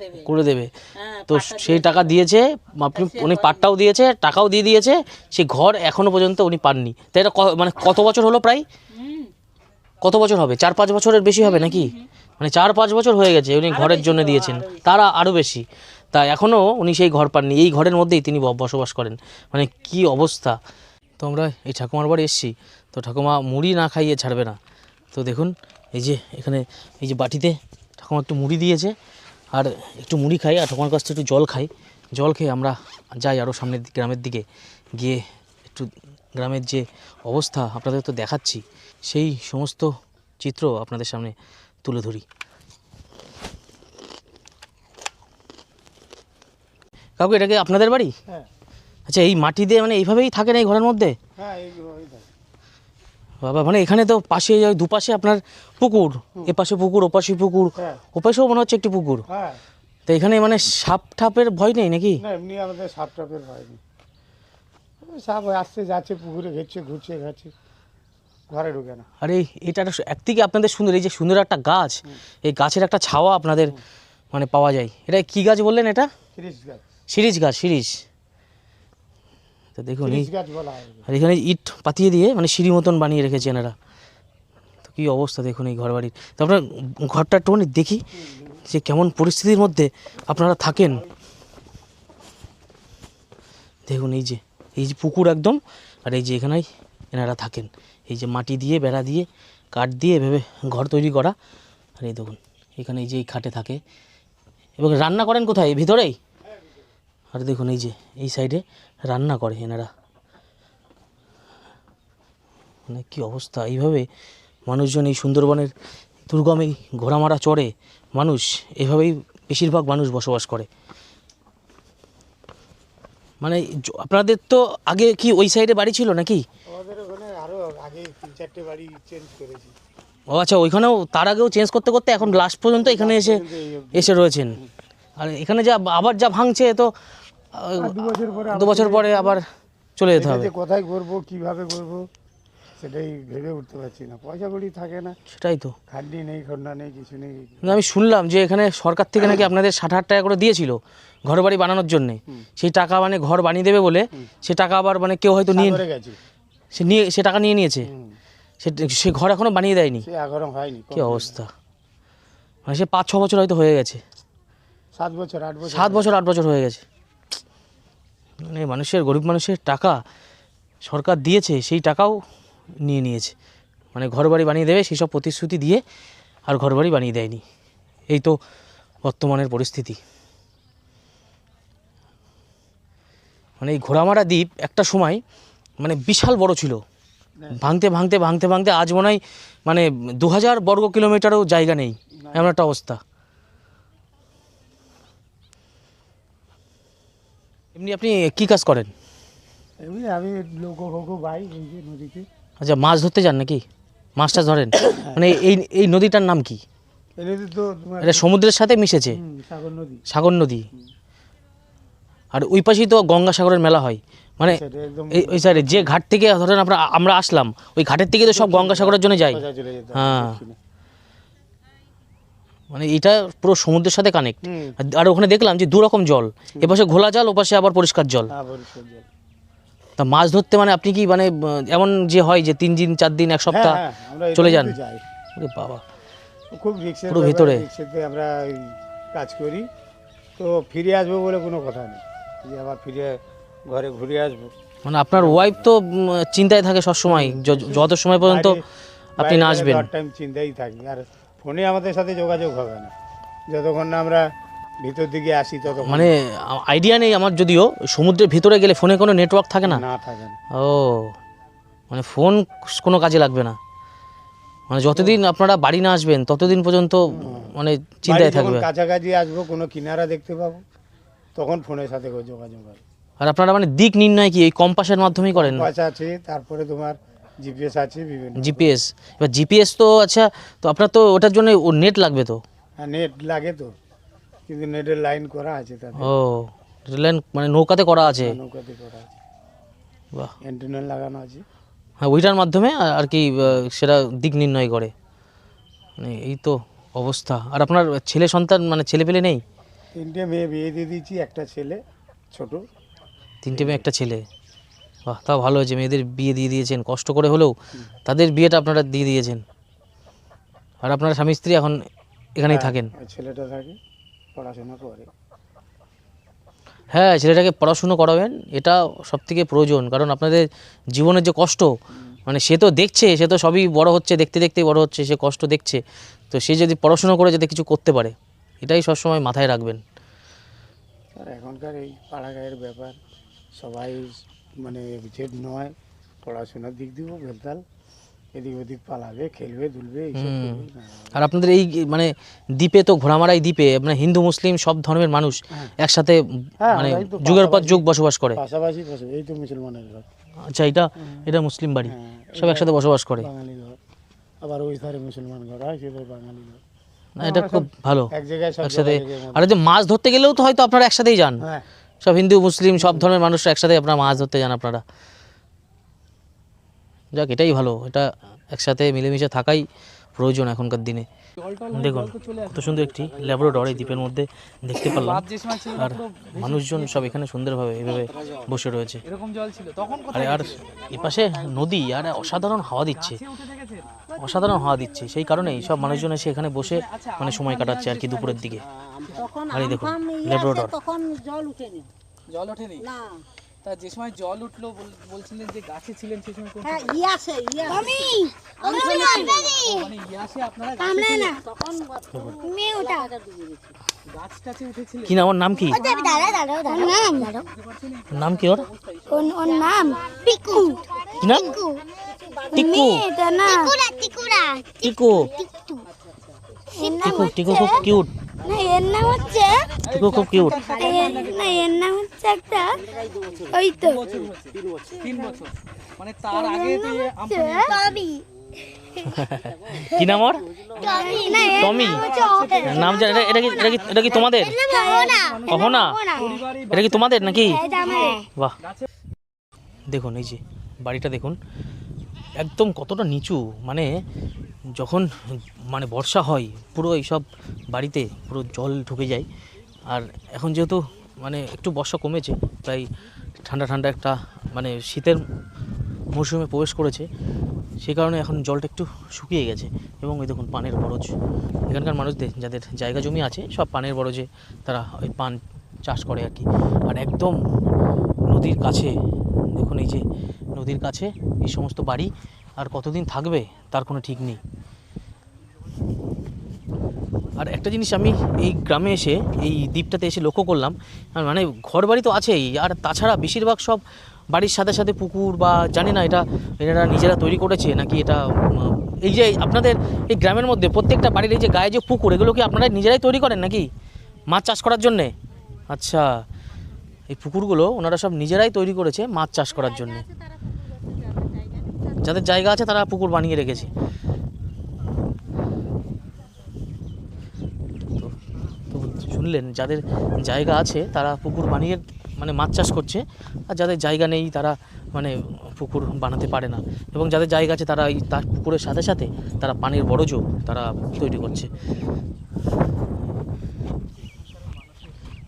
দেবে। হ্যাঁ, তো সেই টাকা দিয়েছে, আপনি উনি পাট্টাও দিয়েছে, টাকাও দিয়ে দিয়েছে, সেই ঘর এখনো পর্যন্ত উনি পাননি। তাই এটা মানে কত বছর হলো প্রায়? কত বছর হবে? 4-5 বছরের বেশি হবে নাকি? মানে 4-5 বছর হয়ে গেছে উনি ঘরের জন্য দিয়েছেন, তারা আরও বেশি। তা এখনও উনি সেই ঘর পাননি, এই ঘরের মধ্যেই তিনি বসবাস করেন। মানে কি অবস্থা। তো আমরা এই ঠাকুমার বাড়ি এসেছি, তো ঠাকুমা মুড়ি না খাইয়ে ছাড়বে না। তো দেখুন, এই যে এখানে এই যে বাটিতে ঠাকুমা একটু মুড়ি দিয়েছে, আর একটু মুড়ি খাই, আর ঠাকুমার কাছ থেকে একটু জল খাই। জল খেয়ে আমরা যাই আরও সামনের গ্রামের দিকে, গিয়ে একটু গ্রামের যে অবস্থা আপনাদের তো দেখাচ্ছি, সেই সমস্ত চিত্র আপনাদের সামনে তুলে ধরি। কাকু, এটা কি আপনাদের বাড়ি? হ্যাঁ আচ্ছা, এই মাটি দিয়ে মানে এইভাবেই থাকেন এই ঘরের মধ্যে? হ্যাঁ, বাবা, মানে এখানে তো পাশে দুপাশে আপনার পুকুর, এপাশে পুকুর, ওপাশে পুকুর, হ্যাঁ ওপাশেও মনে হচ্ছে একটি পুকুর। হ্যাঁ। তো এখানে মানে সাপ ঠাপের ভয় নেই নাকি? না, এমনি আমাদের সাপ টাপের ভয় নেই। সাপ আসছে যাচ্ছে, পুকুরে ঘেরছে, ঘুরছে, ঘাচ্ছে, ঘরে ঢুকে না। আর এটা একদিকে আপনাদের সুন্দর, এই যে সুন্দর একটা গাছ, এই গাছের একটা ছাওয়া আপনাদের মানে পাওয়া যায়। এটা কি গাছ বললেন? এটা শিরিষ গাছ। শিরিষ গাছ, শিরিষ। তো দেখুন, এই শিরিষ গাছ বলা হয়। আর এখানে ইট পাতিয়ে দিয়ে মানে সিঁড়ি মতন বানিয়ে রেখেছে এনারা। তো কী অবস্থা দেখুন এই ঘর বাড়ির। তো আপনার ঘরটা একটুখানি দেখি যে কেমন পরিস্থিতির মধ্যে আপনারা থাকেন। দেখুন, এই যে পুকুর একদম, আর এই যে এখানেই এনারা থাকেন। এই যে মাটি দিয়ে, বেড়া দিয়ে, কাঠ দিয়ে এভাবে ঘর তৈরি করা। আর এই দেখুন, এখানে এই যে এই খাটে থাকে, এবং রান্না করেন কোথায়? ভিতরেই? আর দেখুন, এই যে এই সাইডে রান্না করে এনারা। মানে কী অবস্থা। এইভাবে মানুষজন এই সুন্দরবনের দুর্গম এই ঘোড়ামারা চরে মানুষ এভাবেই বেশিরভাগ মানুষ বসবাস করে। মানে আপনাদের তো আগে কি ওই সাইডে বাড়ি ছিল নাকি? আমাদের ওখানে আরও আগে 3-4টে বাড়ি চেঞ্জ করেছি। ও আচ্ছা, ওইখানেও তার আগেও চেঞ্জ করতে করতে এখন লাস্ট পর্যন্ত এখানে এসে রয়েছেন। আর এখানে আবার যা ভাঙছে, তো 2 বছর পরে 2 বছর পরে আবার চলে যেতে হবে। কোথায় করবো, কিভাবে করবো, সেটাই ভেবে উঠতে পারছি না, পয়সা কড়ি থাকে না, সেটাই তো। খাটনি নেই, খন্ডা নেই, কিছু নেই। কিন্তু আমি শুনলাম যে এখানে সরকার থেকে নাকি আপনাদের 60,000 টাকা করে দিয়েছিল ঘর বাড়ি বানানোর জন্যে। সেই টাকা মানে ঘর বানিয়ে দেবে বলে সে টাকা আবার মানে কেউ হয়তো নিয়ে সাগরে গেছি। সে টাকা নিয়ে নিয়েছে। সে ঘর এখনো বানিয়ে দেয়নি। সে এখনো হয়নি। কি অবস্থা, মানে সে 5-6 বছর হয়তো হয়ে গেছে। 7 বছর 8 বছর 7 বছর 8 বছর হয়ে গেছে। মানে মানুষের, গরিব মানুষের টাকা সরকার দিয়েছে, সেই টাকাও নিয়ে নিয়েছে। মানে ঘর বাড়ি বানিয়ে দেবে সেই সব প্রতিশ্রুতি দিয়ে আর ঘর বাড়ি বানিয়ে দেয়নি। এই তো বর্তমানের পরিস্থিতি। মানে এই ঘোড়ামারা দ্বীপ একটা সময় মানে বিশাল বড় ছিল, ভাঙতে ভাঙতে ভাঙতে ভাঙতে আজ মনে হয় মানে 2000 বর্গ কিলোমিটারও জায়গা নেই, এমন একটা অবস্থা। এমনি আপনি কি কাজ করেন? এমনি আমি লোক ভাই এই যে নদীতে। আচ্ছা, মাছ ধরতে যান নাকি? মাছ টাছ ধরেন? মানে এই নদীটার নাম কি? এই নদী তো তোমার এটা সমুদ্রের সাথে মিশেছে, সাগর নদী। সাগর নদী। আর ওই পাশেই তো গঙ্গাসাগরের মেলা হয়। মানে সেটা একদম ওই সাইডে যে ঘাট থেকে ধরেন আমরা আসলাম, ওই ঘাটের থেকে তো সব গঙ্গাসাগরের জন্য যাই। সোজা চলে যেতে হবে হ্যাঁ। দক্ষিণে। মানে এটা পুরো সমুদ্রের সাথে কানেক্ট। হুম। আর ওখানে দেখলাম যে 2 রকম জল, এপাশে ঘোলা জল, ওপাশে আবার পরিষ্কার জল। হ্যাঁ, পরিষ্কার জল। তা মাছ ধরতে মানে আপনি কি মানে এমন যে হয় যে 3 দিন 4 দিন 1 সপ্তাহ হ্যাঁ, আমরা চলে এখানেই যান? তো যাই। ওরে বাবা, খুব রিক্সের পুরো ব্যাপার, ভিতরে। রিক্সেতে আমরা এই কাজ করি, তো ফিরে আসবো বলে কোনো কথা নেই যে আবার ফিরে ঘরে ঘুরে আসবো। মানে আপনার ওয়াইফ তো চিন্তায় থাকে সবসময়, যত সময় পর্যন্ত আপনি না আসবেন। টাইম চিন্তাই থাকি, আর ফোনে আমাদের সাথে যোগাযোগ হবে না যতক্ষণ না আমরা ভিতর দিকে আসি ততক্ষণ মানে আইডিয়া নেই আমার, যদিও সমুদ্রের ভিতরে গেলে ফোনে কোনো নেটওয়ার্ক থাকে না। না থাকে না। ও, মানে ফোন কোনো কাজে লাগবে না, মানে যতদিন আপনারা বাড়ি না আসবেন ততদিন পর্যন্ত মানে চিন্তায় বাড়ি যখন থাকবে। কাছাকাছি আসবো, কোনো কিনারা দেখতে পাবো, তখন ফোনের সাথে যোগাযোগ হবে। আর আপনারা মানে দিক নির্ণয় কি এই কম্পাসের মাধ্যমেই করেন? বাস আছে, তারপরে তোমার জিপিএস আছে বিভিন্ন। জিপিএস। এবার জিপিএস তো আচ্ছা, তো আপনার তো ওটার জন্য নেট লাগবে তো? হ্যাঁ, নেট লাগে তো, কিন্তু নেটের লাইন করা আছে তাতে। ও, রেললাইন মানে নৌকাতে করা আছে? নৌকাতে করা আছে, বাহ। অ্যান্টেনা লাগানো আছে। হ্যাঁ, ওইটার মাধ্যমে আর কি সেটা দিক নির্ণয় করে। মানে এই তো অবস্থা। আর আপনার ছেলে সন্তান মানে ছেলে পেলে নেই? 3টে মেয়ে বিয়ে দিয়ে দিয়েছি, একটা ছেলে ছোট। 3টে মেয়ে, একটা ছেলে। বাহ, তাও ভালো হয়েছে, মেয়েদের বিয়ে দিয়ে দিয়েছেন কষ্ট করে হলেও, তাদের বিয়েটা আপনারা দিয়ে দিয়েছেন। আর আপনার স্বামী স্ত্রী এখন এখানেই থাকেন? আর ছেলেটা থাকে, পড়াশোনা করে। হ্যাঁ, ছেলেটাকে পড়াশুনো করাবেন, এটা সবথেকে প্রয়োজন। কারণ আপনাদের জীবনের যে কষ্ট, মানে সে তো দেখছে, সে তো সবই বড় হচ্ছে, দেখতে দেখতেই বড় হচ্ছে, সে কষ্ট দেখছে। তো সে যদি পড়াশুনো করে যাতে কিছু করতে পারে, এটাই সবসময় মাথায় রাখবেন। আর এখনকার এই পাড়াগাঁয়ের ব্যাপার, সবাই মানে এডুকেটেড নয়, পড়াশোনার দিক দিয়েও বেতাল, এদিক ওদিক পালাবে, খেলবে দুলবে এইসব করবে না। আর আপনাদের এই মানে দ্বীপে তো ঘোড়ামারাই দ্বীপে মানে হিন্দু মুসলিম সব ধর্মের মানুষ একসাথে হ্যাঁ, মানে আমরাই তো যুগের পর যুগ বসবাস করে। পাশাপাশি এই তো মুসলমানের ঘর, আচ্ছা, এটা মুসলিম বাড়ি, হ্যাঁ, সব একসাথে বসবাস করে। বাঙালি ঘর, আবার ওই ধারে মুসলমান ঘর হয়, সেদের বাঙালি ঘর। না, এটা খুব ভালো, এক জায়গায় সব একসাথে। যোগাযোগের মধ্যে। আর এই যে মাছ ধরতে গেলেও তো হয়তো আপনারা একসাথেই যান, হ্যাঁ, সব হিন্দু মুসলিম সব ধর্মের মানুষরা একসাথে আপনারা মাছ ধরতে যান আপনারা। যাক, এটাই ভালো, এটা একসাথে মিলেমিশে থাকাই প্রয়োজন এখনকার দিনে। দেখুন কত সুন্দর একটি ল্যাবরেটর এই দ্বীপের মধ্যে দেখতে পারলাম। রাত যে সময় ছিল আর মানুষজন সব এখানে সুন্দরভাবে এভাবে বসে রয়েছে। এরকম জল ছিল তখন আর এপাশে নদী, আর অসাধারণ হাওয়া দিচ্ছে, উঠে থেকেছে। অসাধারণ হাওয়া দিচ্ছে। সেই কারণেই সব মানুষজন এসে এখানে বসে মানে সময় কাটাচ্ছে আর কি দুপুরের দিকে। আর এই দেখুন ল্যাবরেটর। তখন জল উঠেনি জল ওঠেনি? না। তা যে সময় জল উঠলো বলছিলেন যে গাছে ছিলেন, সেই সময় কোন হ্যাঁ, ইয়াসে মানে ইয়াসে আপনারা তখন গাছ টাছে উঠেছিলেন? কি নাম, ওর নাম কি? নাম কি ওর? ওর নাম পিকু। কি নাম? টিকু। এটা না টিকু। টিকু, টিকু খুব কিউট। না, এর নাম হচ্ছে টিকু খুব কিউট। না, এর নাম হচ্ছে একটা ওই তো 3 বছর, মানে তার আগে তো টমি। কি নাম ওর? না, এর টমি। নাম হচ্ছে অহনা। নাম জানি এটা কি তোমাদের? অহনা। এটা কি তোমাদের নাকি? এটা আমাদের। বাহ, দেখুন এই যে বাড়িটা দেখুন, একদম কতটা নিচু, মানে যখন মানে বর্ষা হয় পুরো এইসব বাড়িতে পুরো জল ঢুকে যায়। আর এখন যেহেতু মানে একটু বর্ষা কমেছে, প্রায় ঠান্ডা ঠান্ডা একটা মানে শীতের মৌসুমে প্রবেশ করেছে, সেই কারণে এখন জলটা একটু শুকিয়ে গেছে। এবং ওই দেখুন পানের বরজ, এখানকার মানুষদের যাদের জায়গা জমি আছে সব পানের বরজে তারা ওই পান চাষ করে আর কি। আর একদম নদীর কাছে দেখুন, এই যে নদীর কাছে এই সমস্ত বাড়ি, আর কতদিন থাকবে তার কোনো ঠিক নেই। আর একটা জিনিস আমি এই গ্রামে এসে, এই দ্বীপটাতে এসে লক্ষ্য করলাম, মানে ঘর বাড়ি তো আছেই, আর তাছাড়া বেশিরভাগ সব বাড়ির সাথে সাথে পুকুর, বা জানি না এরা নিজেরা তৈরি করেছে নাকি এটা। এই যে আপনাদের এই গ্রামের মধ্যে প্রত্যেকটা বাড়ির এই যে গায়ে যে পুকুর, এগুলো কি আপনারা নিজেরাই তৈরি করেন নাকি মাছ চাষ করার জন্যে? আচ্ছা, এই পুকুরগুলো ওনারা সব নিজেরাই তৈরি করেছে মাছ চাষ করার জন্যে। যাদের জায়গা আছে তারা পুকুর বানিয়ে রেখেছে। তো শুনলেন, যাদের জায়গা আছে তারা পুকুর বানিয়ে মানে মাছ চাষ করছে, আর যাদের জায়গা নেই তারা মানে পুকুর বানাতে পারে না। এবং যাদের জায়গা আছে তারা এই তার পুকুরের সাথে সাথে তারা পানির বরজও তারা তৈরি করছে।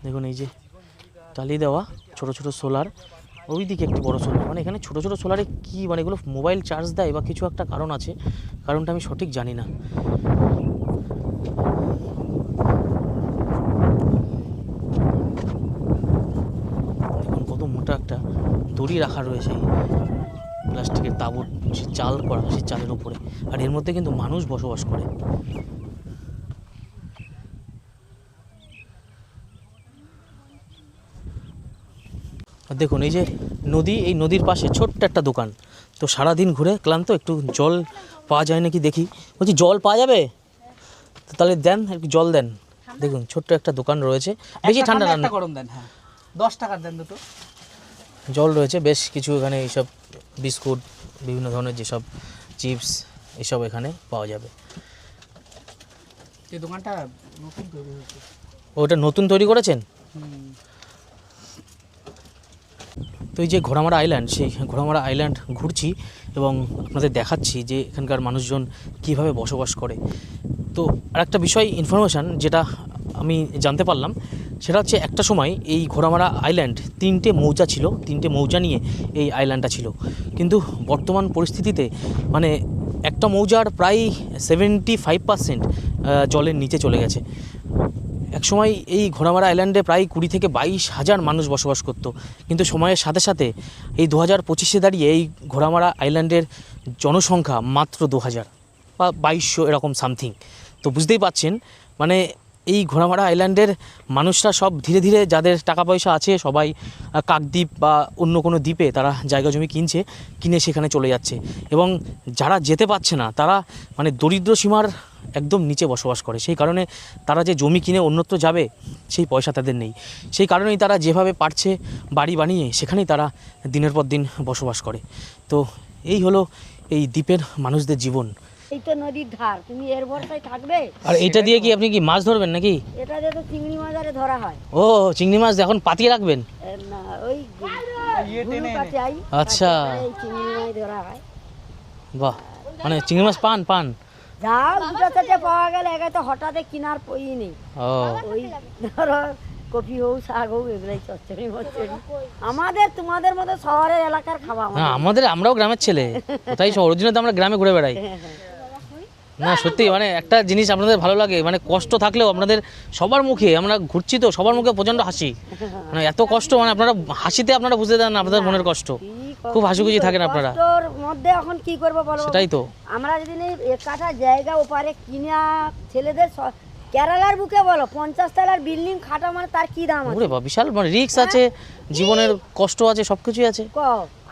দেখুন এই যে টালি দেওয়া ছোট ছোট সোলার, ওই দিকে একটি বড় সোলার, মানে এখানে ছোট ছোট সোলারে কি মানে এগুলো মোবাইল চার্জ দেয় বা কিছু একটা কারণ আছে, কারণটা আমি সঠিক জানি না। দেখুন কত মোটা একটা দড়ি রাখা রয়েছে প্লাস্টিকের তাঁবুর, সে চাল করা, সেই চালের উপরে, আর এর মধ্যে কিন্তু মানুষ বসবাস করে। দেখুন এই যে নদী, এই নদীর পাশে ছোট্ট একটা দোকান। তো সারাদিন ঘুরে ক্লান্ত, একটু জল পাওয়া যায় নাকি দেখি। বলছি জল পাওয়া যাবে তো তাহলে দেন, একটু জল দেন। দেখুন ছোট্ট একটা দোকান রয়েছে, বেশি ঠান্ডা না, গরম দেন, হ্যাঁ 10 টাকার দেন দুটো। জল রয়েছে বেশ কিছু, এখানে এইসব বিস্কুট, বিভিন্ন ধরনের যেসব চিপস, এসব এখানে পাওয়া যাবে। এই দোকানটা নতুন তৈরি হয়েছে। ওটা নতুন তৈরি করেছেন? তো এই যে ঘোড়ামারা আইল্যান্ড, সেই ঘোড়ামারা আইল্যান্ড ঘুরছি এবং আপনাদের দেখাচ্ছি যে এখানকার মানুষজন কীভাবে বসবাস করে। তো আরেকটা বিষয় ইনফরমেশান যেটা আমি জানতে পারলাম, সেটা হচ্ছে একটা সময় এই ঘোড়ামারা আইল্যান্ড 3টে মৌজা ছিল, 3টে মৌজা নিয়ে এই আইল্যান্ডটা ছিল। কিন্তু বর্তমান পরিস্থিতিতে মানে একটা মৌজার প্রায় 75% জলের নিচে চলে গেছে। একসময় এই ঘোড়ামারা আইল্যান্ডে প্রায় 20 থেকে 22,000 মানুষ বসবাস করত, কিন্তু সময়ের সাথে সাথে এই 2025-এ দাঁড়িয়ে এই ঘোড়ামারা আইল্যান্ডের জনসংখ্যা মাত্র 2000 বা 2200 এরকম সামথিং। তো বুঝতেই পাচ্ছেন মানে এই ঘোড়ামারা আইল্যান্ডের মানুষরা সব ধীরে ধীরে, যাদের টাকা পয়সা আছে সবাই কাকদ্বীপ বা অন্য কোনো দ্বীপে তারা জায়গা জমি কিনে সেখানে চলে যাচ্ছে। এবং যারা যেতে পারছে না তারা মানে দরিদ্র সীমার একদম নিচে বসবাস করে। সেই কারণে তারা যে জমি কিনে অন্যত্র যাবে সেই পয়সা তাদের নেই। সেই কারণেই তারা যেভাবে পারছে বাড়ি বানিয়ে সেখানেই তারা দিনের পর দিন বসবাস করে। তো এই হলো এই দ্বীপের মানুষদের জীবন। এই তো নদীর ধার, তুমি এর ভরসায় থাকবে? আর এইটা দিয়ে কি আপনি কি মাছ ধরবেন নাকি? এটা দিয়ে তো চিংড়ি মাছ আরে ধরা হয়। ও চিংড়ি মাছ এখন পাতিয়ে রাখবেন? না, ওই গুরু কাছে আই, আচ্ছা, এই চিংড়ি মাছ ধরা হয়। বাহ, মানে চিংড়ি মাছ পান যাও দুটো থেকে পাওয়া গেলে একে তো হঠাৎ কিনার পই নেই। ও ওই ধরো কপি হোক, শাক হোক, এগুলাই চচ্চড়ি মচ্চড়ি। আমাদের তোমাদের মতো শহরের এলাকার খাওয়া হ্যাঁ, আমরাও গ্রামের ছেলে, কোথায় শহর জন্য তো আমরা গ্রামে ঘুরে বেড়াই। না সত্যি মানে একটা জিনিস আপনাদের ভালো লাগে, মানে কষ্ট থাকলেও আপনাদের সবার মুখে, আমরা ঘুরছি তো সবার মুখে প্রচণ্ড হাসি, মানে এত কষ্ট, মানে আপনারা হাসিতে আপনারা বুঝতে দেন না আপনাদের মনের কষ্ট, খুব হাসিখুশি থাকেন আপনারা। কষ্টর মধ্যে এখন কি করবো বলো? সেটাই তো, আমরা যদি এক কাঠা জায়গা ওপারে কিনা ছেলেদের কেরালার বুকে বলো 50 তলার বিল্ডিং খাটা, মানে তার কি দাম আছে? ওরে বাবা, বিশাল মানে রিস্ক আছে, জীবনের কষ্ট আছে, সবকিছুই আছে।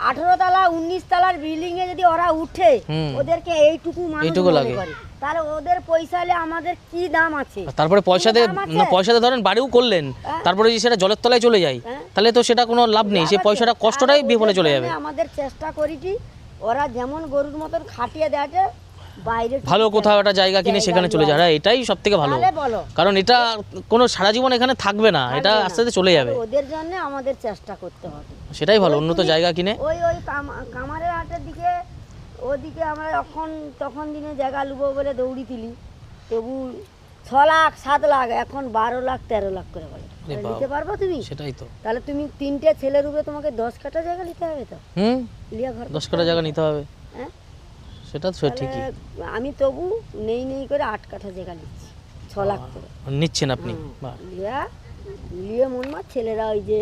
18 তলা 19 তলার বিল্ডিং এ যদি ওরা উঠে, ওদেরকে এইটুকু মানুষ মনে করে, তাহলে ওদের পয়সালে আমাদের কি দাম আছে? তারপরে পয়সা দিয়ে ধরেন বাড়িও করলেন, তারপরে যদি সেটা জলের তলায় চলে যায় তাহলে তো সেটা কোনো লাভ নেই, সেই পয়সাটা কষ্টটাই বিফলে চলে যাবে। আমাদের চেষ্টা করিটি ওরা যেমন গরুর মতন খাটিয়ে দেয়, বাইরে ভালো কোথাও একটা জায়গা কিনে সেখানে চলে যায়, এটাই সব থেকে ভালো, কারণ এটা কোনো সারা জীবন এখানে থাকবে না, এটা আস্তে আস্তে চলে যাবে। ওদের জন্য আমাদের চেষ্টা করতে হবে, সেটাই ভালো, উন্নত জায়গা কিনে। ওই কামারের হাটের দিকে ওদিকে আমরা তখন দিনে জায়গা লুবো বলে দৌড়ি তুলি, তবু 6 লাখ 7 লাখ, এখন 12 লাখ 13 লাখ করে বলে। নিতে পারবো তুমি? সেটাই তো। তাহলে তুমি 3টে ছেলের উপরে তোমাকে 10 কাঠা জায়গা নিতে হবে তো। লিয়া ঘর 10 কাঠা জায়গা নিতে হবে। হ্যাঁ, সেটা তো ঠিকই। আমি তবু নেই করে 8 কাঠা জায়গা নিচ্ছি 6 লাখ করে নিচ্ছেন আপনি। বাহ। লিয়ে মন মা ছেলেরা ওই যে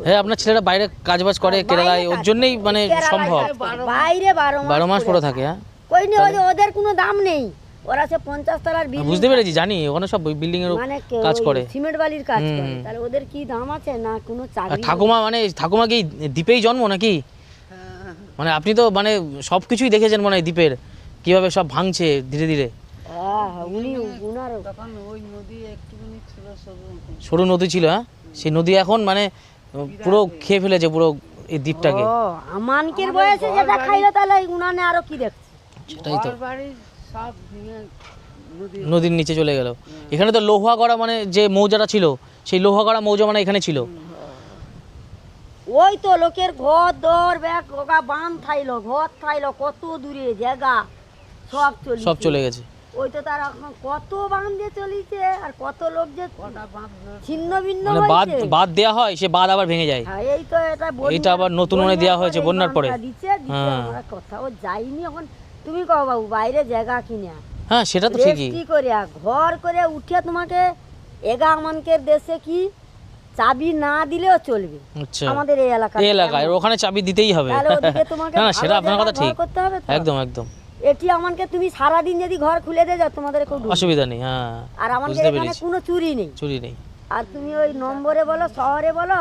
হ্যাঁ, আপনার ছেলেরা বাইরে কাজবাজ করে কেরালায়, ওর জন্যই মানে সম্ভব। বাইরে 12 মাস পড়ে থাকে। হ্যাঁ, কই নেই, ওদের কোনো দাম নেই। ওরা সে 50 তলার বিল্ডিং, বুঝতে পেরেছি, জানি ওখানে সব বিল্ডিং এর মানে কাজ করে, সিমেন্ট বালির কাজ করে। তাহলে ওদের কি দাম আছে না কোনো চাকরি? ঠাকুমা কি দ্বীপেই জন্ম নাকি? মানে আপনি তো মানে সব কিছুই দেখেছেন মনে হয়, দ্বীপের কিভাবে সব ভাঙছে ধীরে ধীরে। উনি উনার তখন ওই নদী একটুখানি ছিল সরু নদী ছিল। হ্যাঁ, সেই নদী এখন মানে পুরো খেয়ে ফেলেছে পুরো এই দ্বীপটাকে। আমানকের বয়সে যেটা খাইলো, তাহলে উনানে আরো কি দেখছে? সেটাই তো, বাড়ি সব ভেঙে নদীর নিচে চলে গেল। এখানে তো লোহাগড়া মানে যে মৌজাটা ছিল, সেই লোহাগড়া মৌজা মানে এখানে ছিল। ওই তো লোকের ঘর দর ব্যাগ ওগা বান থাইলো, ঘর থাইলো, কত দূরে জায়গা সব চলে গেছে। ওই তো তার এখন কত বান দিয়ে চলিছে, আর কত লোক যে ছিন্ন ভিন্ন মানে বাদ দেয়া হয়, সে বাদ আবার ভেঙে যায়। হ্যাঁ, এই তো এটা আবার নতুন মনে দেওয়া হয়েছে বন্যার পরে। আমরা কোথাও যাইনি। এখন তুমি কও বাবু, বাইরে জায়গা কিনে হ্যাঁ, সেটা তো ঠিকই। কি করে ঘর করে উঠে তোমাকে আমানকের দেশে কি চাবি না দিলেও চলবে। আচ্ছা, আমাদের এই এলাকায় ওখানে চাবি দিতেই হবে। না, সেটা আপনার কথা ঠিক, একদম একদম। এটি আমাকে তুমি সারা দিন যদি ঘর খুলে দিয়ে যাও, তোমাদের কোনো অসুবিধা নেই। হ্যাঁ, আর আমাদের এখানে কোনো চুরি নেই। আর তুমি ওই নম্বরে বলো, শহরে বলো,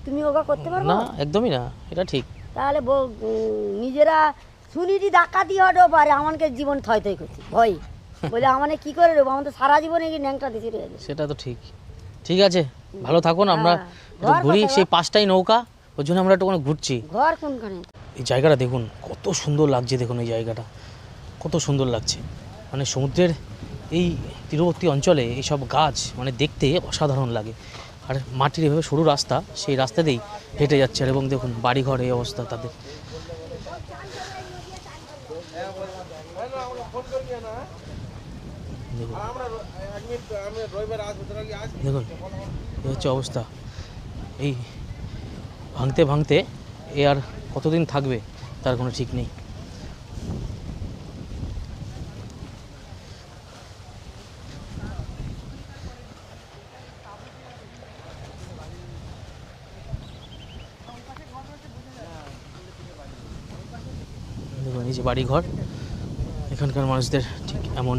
তুমি ওগা করতে পারবে না? একদমই না, এটা ঠিক। তাহলে নিজেরা শুনিটি ডাকাতি হতেও পারে, আমাকে জীবন থই করছি ভয় বলে আমাকে কি করে দেবো, আমাদের সারা জীবন এই ন্যাংটা দিতে রয়েছে। সেটা তো ঠিক। ঠিক আছে, ভালো থাকুন। আমরা একটু ঘুরি, সেই 5টাই নৌকা, ওই জন্য আমরা একটু ঘুরছি। ঘর কোনখানে? এই জায়গাটা দেখুন কত সুন্দর লাগছে, দেখুন এই জায়গাটা কত সুন্দর লাগছে। মানে সমুদ্রের এই তীরবর্তী অঞ্চলে এইসব গাছ মানে দেখতে অসাধারণ লাগে। আর মাটির এভাবে সরু রাস্তা, সেই রাস্তা দিয়েই হেঁটে যাচ্ছে। আর এবং দেখুন বাড়িঘর এই অবস্থা তাদের। দেখুন এই হচ্ছে অবস্থা। এই ভাঙতে ভাঙতে এ আর কতদিন থাকবে তার কোনো ঠিক নেই। দেখুন এই যে বাড়িঘর, এখানকার মানুষদের ঠিক এমন।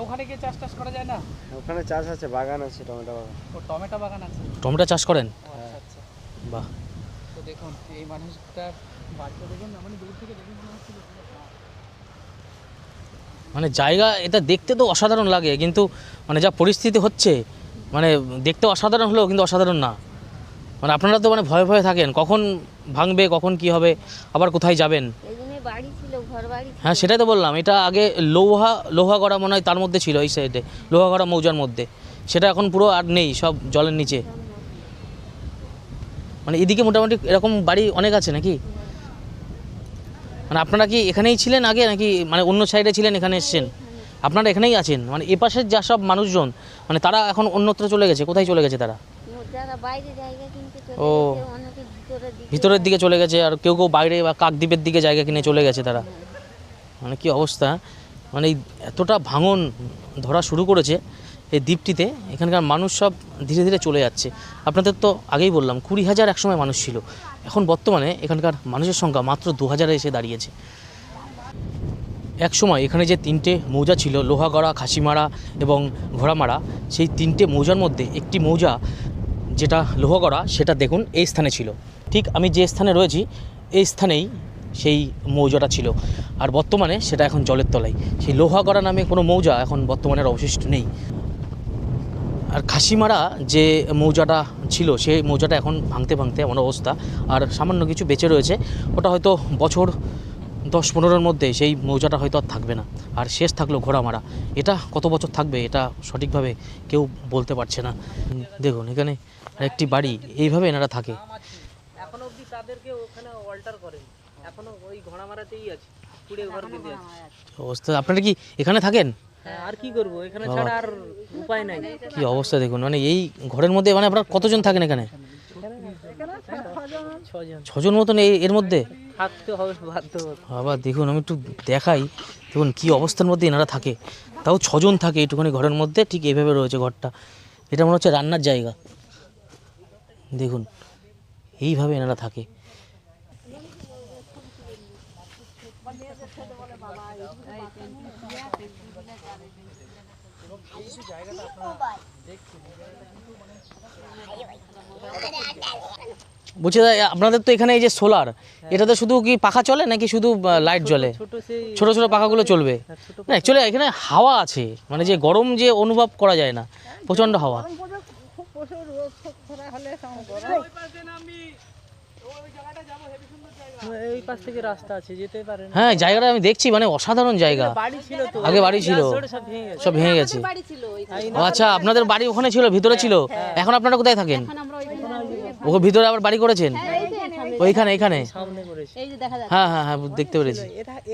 ওখানে গিয়ে চাষ করা যায় না? ওখানে চাষ আছে, বাগান আছে, টমেটো বাগান। টমেটো বাগান আছে? টমেটো চাষ করেন? আচ্ছা, বাহ। তো দেখুন এই মানুষটার বাড়িটা দেখুন, মানে দূর থেকে দেখুন মানে জায়গা এটা দেখতে তো অসাধারণ লাগে, কিন্তু মানে যা পরিস্থিতি হচ্ছে মানে দেখতে অসাধারণ হলেও কিন্তু অসাধারণ না। মানে আপনারা তো মানে ভয়ে ভয়ে থাকেন, কখন ভাঙবে, কখন কি হবে, আবার কোথায় যাবেন। হ্যাঁ, সেটাই তো বললাম। এটা আগে লোহাগড়া মনে হয় তার মধ্যে ছিল, এই সাইডে লোহাগড়া মৌজার মধ্যে। সেটা এখন পুরো আর নেই, সব জলের নিচে। মানে এদিকে মোটামুটি এরকম বাড়ি অনেক আছে নাকি? মানে আপনারা কি এখানেই ছিলেন আগে, নাকি মানে অন্য সাইডে ছিলেন, এখানে এসেছেন? আপনারা এখানেই আছেন? মানে এপাশের যা সব মানুষজন মানে তারা এখন অন্যত্র চলে গেছে, কোথায় চলে গেছে তারা? ও, ভিতরের দিকে চলে গেছে। আর কেউ কেউ বাইরে বা কাকদ্বীপের দিকে জায়গা কিনে চলে গেছে তারা। মানে কি অবস্থা, মানে এতটা ভাঙন ধরা শুরু করেছে এই দ্বীপটিতে। এখানকার মানুষ সব ধীরে ধীরে চলে যাচ্ছে। আপনাদের তো আগেই বললাম 20,000 একসময় মানুষ ছিল, এখন বর্তমানে এখানকার মানুষের সংখ্যা মাত্র 2,000-এ এসে দাঁড়িয়েছে। এক সময় এখানে যে 3টে মৌজা ছিল, লোহাগড়া, খাসিমারা এবং ঘোড়ামারা, সেই 3টে মৌজার মধ্যে একটি মৌজা যেটা লোহাগড়া, সেটা দেখুন এই স্থানে ছিল। ঠিক আমি যে স্থানে রয়েছি এই স্থানেই সেই মৌজাটা ছিল। আর বর্তমানে সেটা এখন জলের তলায়। সেই লোহাগড়া নামে কোনো মৌজা এখন বর্তমানে অবশিষ্ট নেই। আর খাসিমারা যে মৌজাটা ছিল, সেই মৌজাটা এখন ভাঙতে ভাঙতে এমন অবস্থা। আর সামান্য কিছু বেঁচে রয়েছে, ওটা হয়তো বছর 10-15-এর মধ্যে সেই মৌজাটা হয়তো আর থাকবে না। আর শেষ থাকলো ঘোড়ামারা। এটা কত বছর থাকবে এটা সঠিকভাবে কেউ বলতে পারছে না। দেখুন এখানে একটি বাড়ি, এইভাবে এনারা থাকে। এখন অবধি তাদেরকে ওখানে অল্টার করে, এখনো ওই ঘোড়া মারাতেই আছে, কুড়ে ঘর বেঁধে আছে। অবস্থা, আপনারা কি এখানে থাকেন? হ্যাঁ, আর কি করবো, এখানে ছাড়া আর উপায় নাই। কি অবস্থা দেখুন, মানে এই ঘরের মধ্যে মানে আপনারা কতজন থাকেন এখানে? 6 জন 6 জন মতন এর মধ্যে থাকতে হবে, বাধ্য হতে। আবার দেখুন, আমি একটু দেখাই, দেখুন কী অবস্থার মধ্যে এনারা থাকে। তাও 6 জন থাকে এইটুখানি ঘরের মধ্যে, ঠিক এইভাবে রয়েছে ঘরটা। এটা মনে হচ্ছে রান্নার জায়গা। দেখুন এইভাবে এনারা থাকে। বলছি দাদা, আপনাদের তো এখানে এই যে সোলার, এটাতে শুধু কি পাখা চলে নাকি শুধু লাইট জ্বলে? ছোট সেই ছোট ছোট পাখাগুলো চলবে না? অ্যাকচুয়ালি এখানে হাওয়া আছে, মানে যে গরম যে অনুভব করা যায় না, প্রচণ্ড হাওয়া। এই পাশ থেকে রাস্তা আছে, যেতে পারে না। হ্যাঁ, জায়গাটা আমি দেখছি, মানে অসাধারণ জায়গা। বাড়ি ছিল তো, আগে বাড়ি ছিল, সব ভেঙে গেছে। সব ভেঙে গেছে। ও আচ্ছা, আপনাদের বাড়ি ওখানে ছিল, ভিতরে ছিল। এখন আপনারা কোথায় থাকেন? ওকে ভিতরে আবার বাড়ি করেছেন? ওইখানে, এখানে? সামনে করেছে। হ্যাঁ হ্যাঁ হ্যাঁ, দেখতে পেরেছি।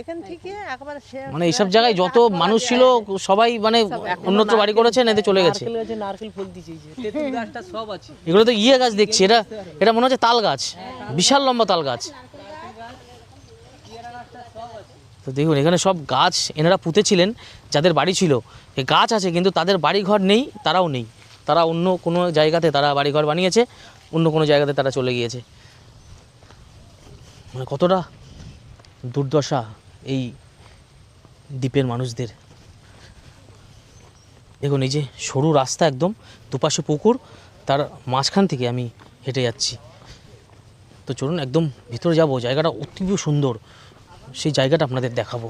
এখান থেকে একবার মানে এইসব জায়গায় যত মানুষ ছিল সবাই মানে অন্যত্র বাড়ি করেছেন, এতে চলে গেছে। নারকেল গাছে নারকেল ফুল দিয়েছে, তেঁতুল গাছটা সব আছে। এগুলো তো গাছ দেখছি, এটা মনে হচ্ছে তাল গাছ, বিশাল লম্বা তাল গাছ। তো দেখুন এখানে সব গাছ এনারা পুঁতেছিলেন, যাদের বাড়ি ছিল। এই গাছ আছে কিন্তু তাদের বাড়ি ঘর নেই, তারাও নেই। তারা অন্য কোনো জায়গাতে তারা বাড়ি ঘর বানিয়েছে, অন্য কোনো জায়গাতে তারা চলে গিয়েছে। মানে কতটা দুর্দশা এই দ্বীপের মানুষদের। দেখুন এই যে সরু রাস্তা, একদম দুপাশে পুকুর, তার মাঝখান থেকে আমি হেঁটে যাচ্ছি। তো চলুন একদম ভিতরে যাব, জায়গাটা অতীব সুন্দর, সেই জায়গাটা আপনাদের দেখাবো।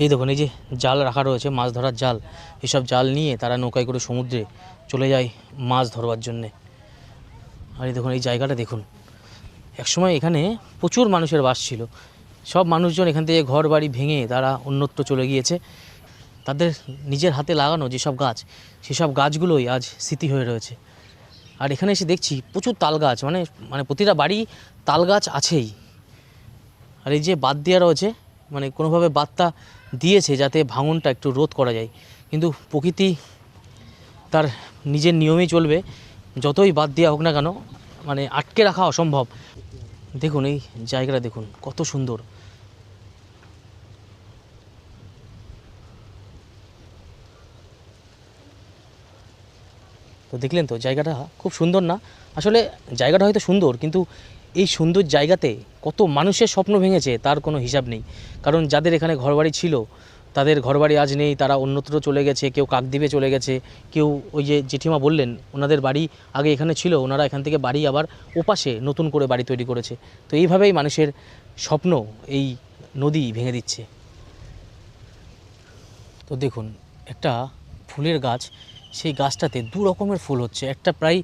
এই দেখুন এই যে জাল রাখা রয়েছে, মাছ ধরার জাল। এসব জাল নিয়ে তারা নৌকায় করে সমুদ্রে চলে যায় মাছ ধরবার জন্যে। আর এই দেখুন এই জায়গাটা দেখুন, একসময় এখানে প্রচুর মানুষের বাস ছিল। সব মানুষজন এখান থেকে ঘর বাড়ি ভেঙে তারা অন্যত্র চলে গিয়েছে। তাদের নিজের হাতে লাগানো যেসব গাছ, সেসব গাছগুলোই আজ স্মৃতি হয়ে রয়েছে। আর এখানে এসে দেখছি প্রচুর তাল গাছ, মানে মানে প্রতিটা বাড়ি তাল গাছ আছেই। আর এই যে বাঁধ দেওয়া রয়েছে, মানে কোনোভাবে বাঁধটা দিয়েছে যাতে ভাঙনটা একটু রোধ করা যায়। কিন্তু প্রকৃতি তার নিজের নিয়মেই চলবে, যতই বাদ দেওয়া হোক না কেন, মানে আটকে রাখা অসম্ভব। দেখুন এই জায়গাটা দেখুন কত সুন্দর। তো দেখলেন তো, জায়গাটা খুব সুন্দর না? আসলে জায়গাটা হয়তো সুন্দর, কিন্তু এই সুন্দর জায়গাতে কত মানুষের স্বপ্ন ভেঙেছে তার কোনো হিসাব নেই। কারণ যাদের এখানে ঘরবাড়ি ছিল, তাদের ঘরবাড়ি আজ নেই, তারা অন্যত্র চলে গেছে। কেউ কাকদ্বীপে চলে গেছে, কেউ ওই যে জেঠিমা বললেন ওনাদের বাড়ি আগে এখানে ছিল, ওনারা এখান থেকে বাড়ি আবার ওপাশে নতুন করে বাড়ি তৈরি করেছে। তো এইভাবেই মানুষের স্বপ্ন এই নদী ভেঙে দিচ্ছে। তো দেখুন একটা ফুলের গাছ, সেই গাছটাতে দু রকমের ফুল হচ্ছে, একটা প্রায়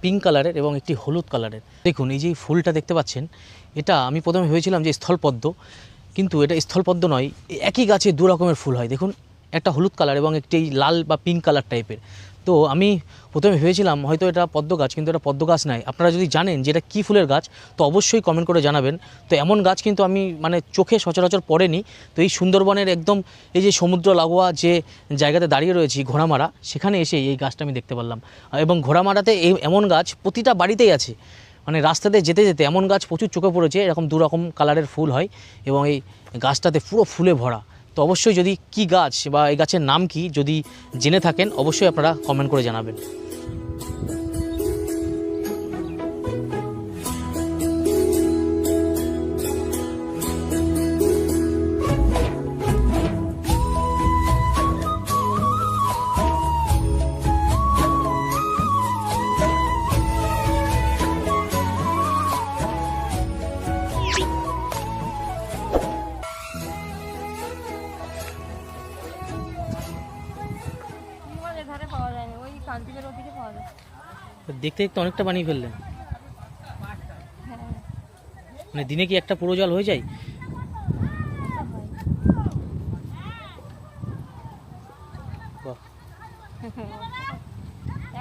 পিঙ্ক কালারের এবং একটি হলুদ কালারের। দেখুন এই যে ফুলটা দেখতে পাচ্ছেন, এটা আমি প্রথমে ভেবেছিলাম যে স্থলপদ্ম, কিন্তু এটা স্থলপদ্ম নয়। একই গাছে দু রকমের ফুল হয়। দেখুন একটা হলুদ কালার এবং একটি লাল বা পিঙ্ক কালার টাইপের। তো আমি প্রথমে ভেবেছিলাম হয়তো এটা পদ্ম গাছ, কিন্তু এটা পদ্ম গাছ নয়। আপনারা যদি জানেন যে এটা কী ফুলের গাছ, তো অবশ্যই কমেন্ট করে জানাবেন। তো এমন গাছ কিন্তু আমি মানে চোখে সচরাচর পড়েনি। তো এই সুন্দরবনের একদম এই যে সমুদ্র লাগোয়া যে জায়গাতে দাঁড়িয়ে রয়েছি ঘোড়ামারা, সেখানে এসে এই গাছটা আমি দেখতে পারলাম। এবং ঘোড়ামারাতে এমন গাছ প্রতিটা বাড়িতেই আছে। মানে রাস্তাতে যেতে যেতে এমন গাছ প্রচুর চোখে পড়েছে, এরকম দু রকম কালারের ফুল হয় এবং এই গাছটাতে পুরো ফুলে ভরা। তো অবশ্যই যদি কি গাছ বা এই গাছের নাম কি যদি জেনে থাকেন, অবশ্যই আপনারা কমেন্ট করে জানাবেন। এধারে পাওয়া যায়নি, ওই কান্তিদের ওদিকে পাওয়া যায়। দেখতে দেখতে অনেকটা বানিয়ে ফেললেন। মানে দিনে কি একটা পুরো জল হয়ে যায়?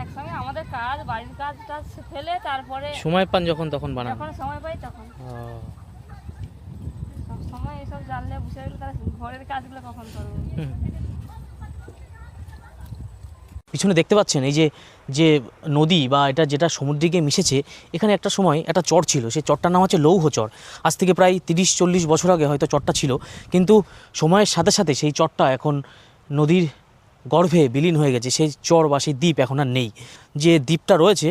একসঙ্গে আমাদের কাজ বাড়ির কাজ টাজ ফেলে তারপরে সময় পান যখন তখন বানান? যখন সময় পাই তখন। ও, সব সময় এসব জানলে বসে গেলে তারা ঘরের কাজগুলো কখন করবে? হুম। পিছনে দেখতে পাচ্ছেন এই যে যে নদী বা এটা যেটা সমুদ্রে গিয়ে মিশেছে, এখানে একটা সময় একটা চর ছিল, সেই চরটার নাম হচ্ছে লৌহ চর। আজ থেকে প্রায় 30-40 বছর আগে হয়তো চরটা ছিল, কিন্তু সময়ের সাথে সাথে সেই চরটা এখন নদীর গর্ভে বিলীন হয়ে গেছে। সেই চর বা সেই দ্বীপ এখন আর নেই। যে দ্বীপটা রয়েছে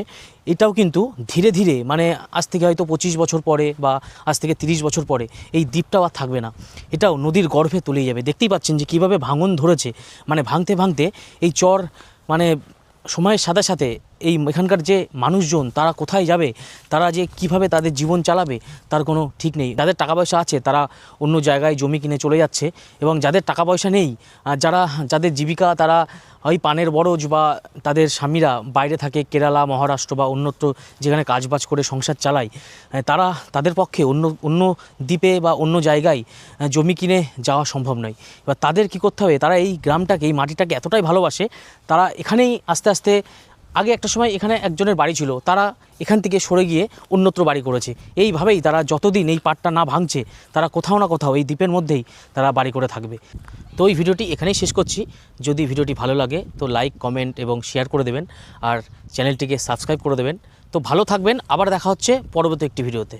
এটাও কিন্তু ধীরে ধীরে মানে আজ থেকে হয়তো 25 বছর পরে বা আজ থেকে 30 বছর পরে এই দ্বীপটাও আর থাকবে না, এটাও নদীর গর্ভে তলিয়ে যাবে। দেখতেই পাচ্ছেন যে কীভাবে ভাঙন ধরেছে, মানে ভাঙতে ভাঙতে এই চর মানে সময়ের সাথে সাথে এই এখানকার যে মানুষজন তারা কোথায় যাবে, তারা যে কিভাবে তাদের জীবন চালাবে তার কোনো ঠিক নেই। যাদের টাকা পয়সা আছে তারা অন্য জায়গায় জমি কিনে চলে যাচ্ছে, এবং যাদের টাকা পয়সা নেই, যাদের জীবিকা তারা ওই পানের বরজ বা তাদের স্বামীরা বাইরে থাকে, কেরালা, মহারাষ্ট্র বা অন্যত্র যেখানে কাজবাজ করে সংসার চালায়, তাদের পক্ষে অন্য দ্বীপে বা অন্য জায়গায় জমি কিনে যাওয়া সম্ভব নয়। এবার তাদের কী করতে হবে, তারা এই গ্রামটাকে, এই মাটিটাকে এতটাই ভালোবাসে, তারা এখানেই আস্তে আস্তে, আগে একটা সময় এখানে একজনের বাড়ি ছিল, তারা এখান থেকে সরে গিয়ে অন্যত্র বাড়ি করেছে। এইভাবেই তারা যতদিন এই পাটটা না ভাঙছে তারা কোথাও না কোথাও এই দ্বীপের মধ্যেই তারা বাড়ি করে থাকবে। তো এই ভিডিওটি এখানেই শেষ করছি। যদি ভিডিওটি ভালো লাগে তো লাইক, কমেন্ট এবং শেয়ার করে দেবেন, আর চ্যানেলটিকে সাবস্ক্রাইব করে দেবেন। তো ভালো থাকবেন, আবার দেখা হচ্ছে পরবর্তী একটি ভিডিওতে।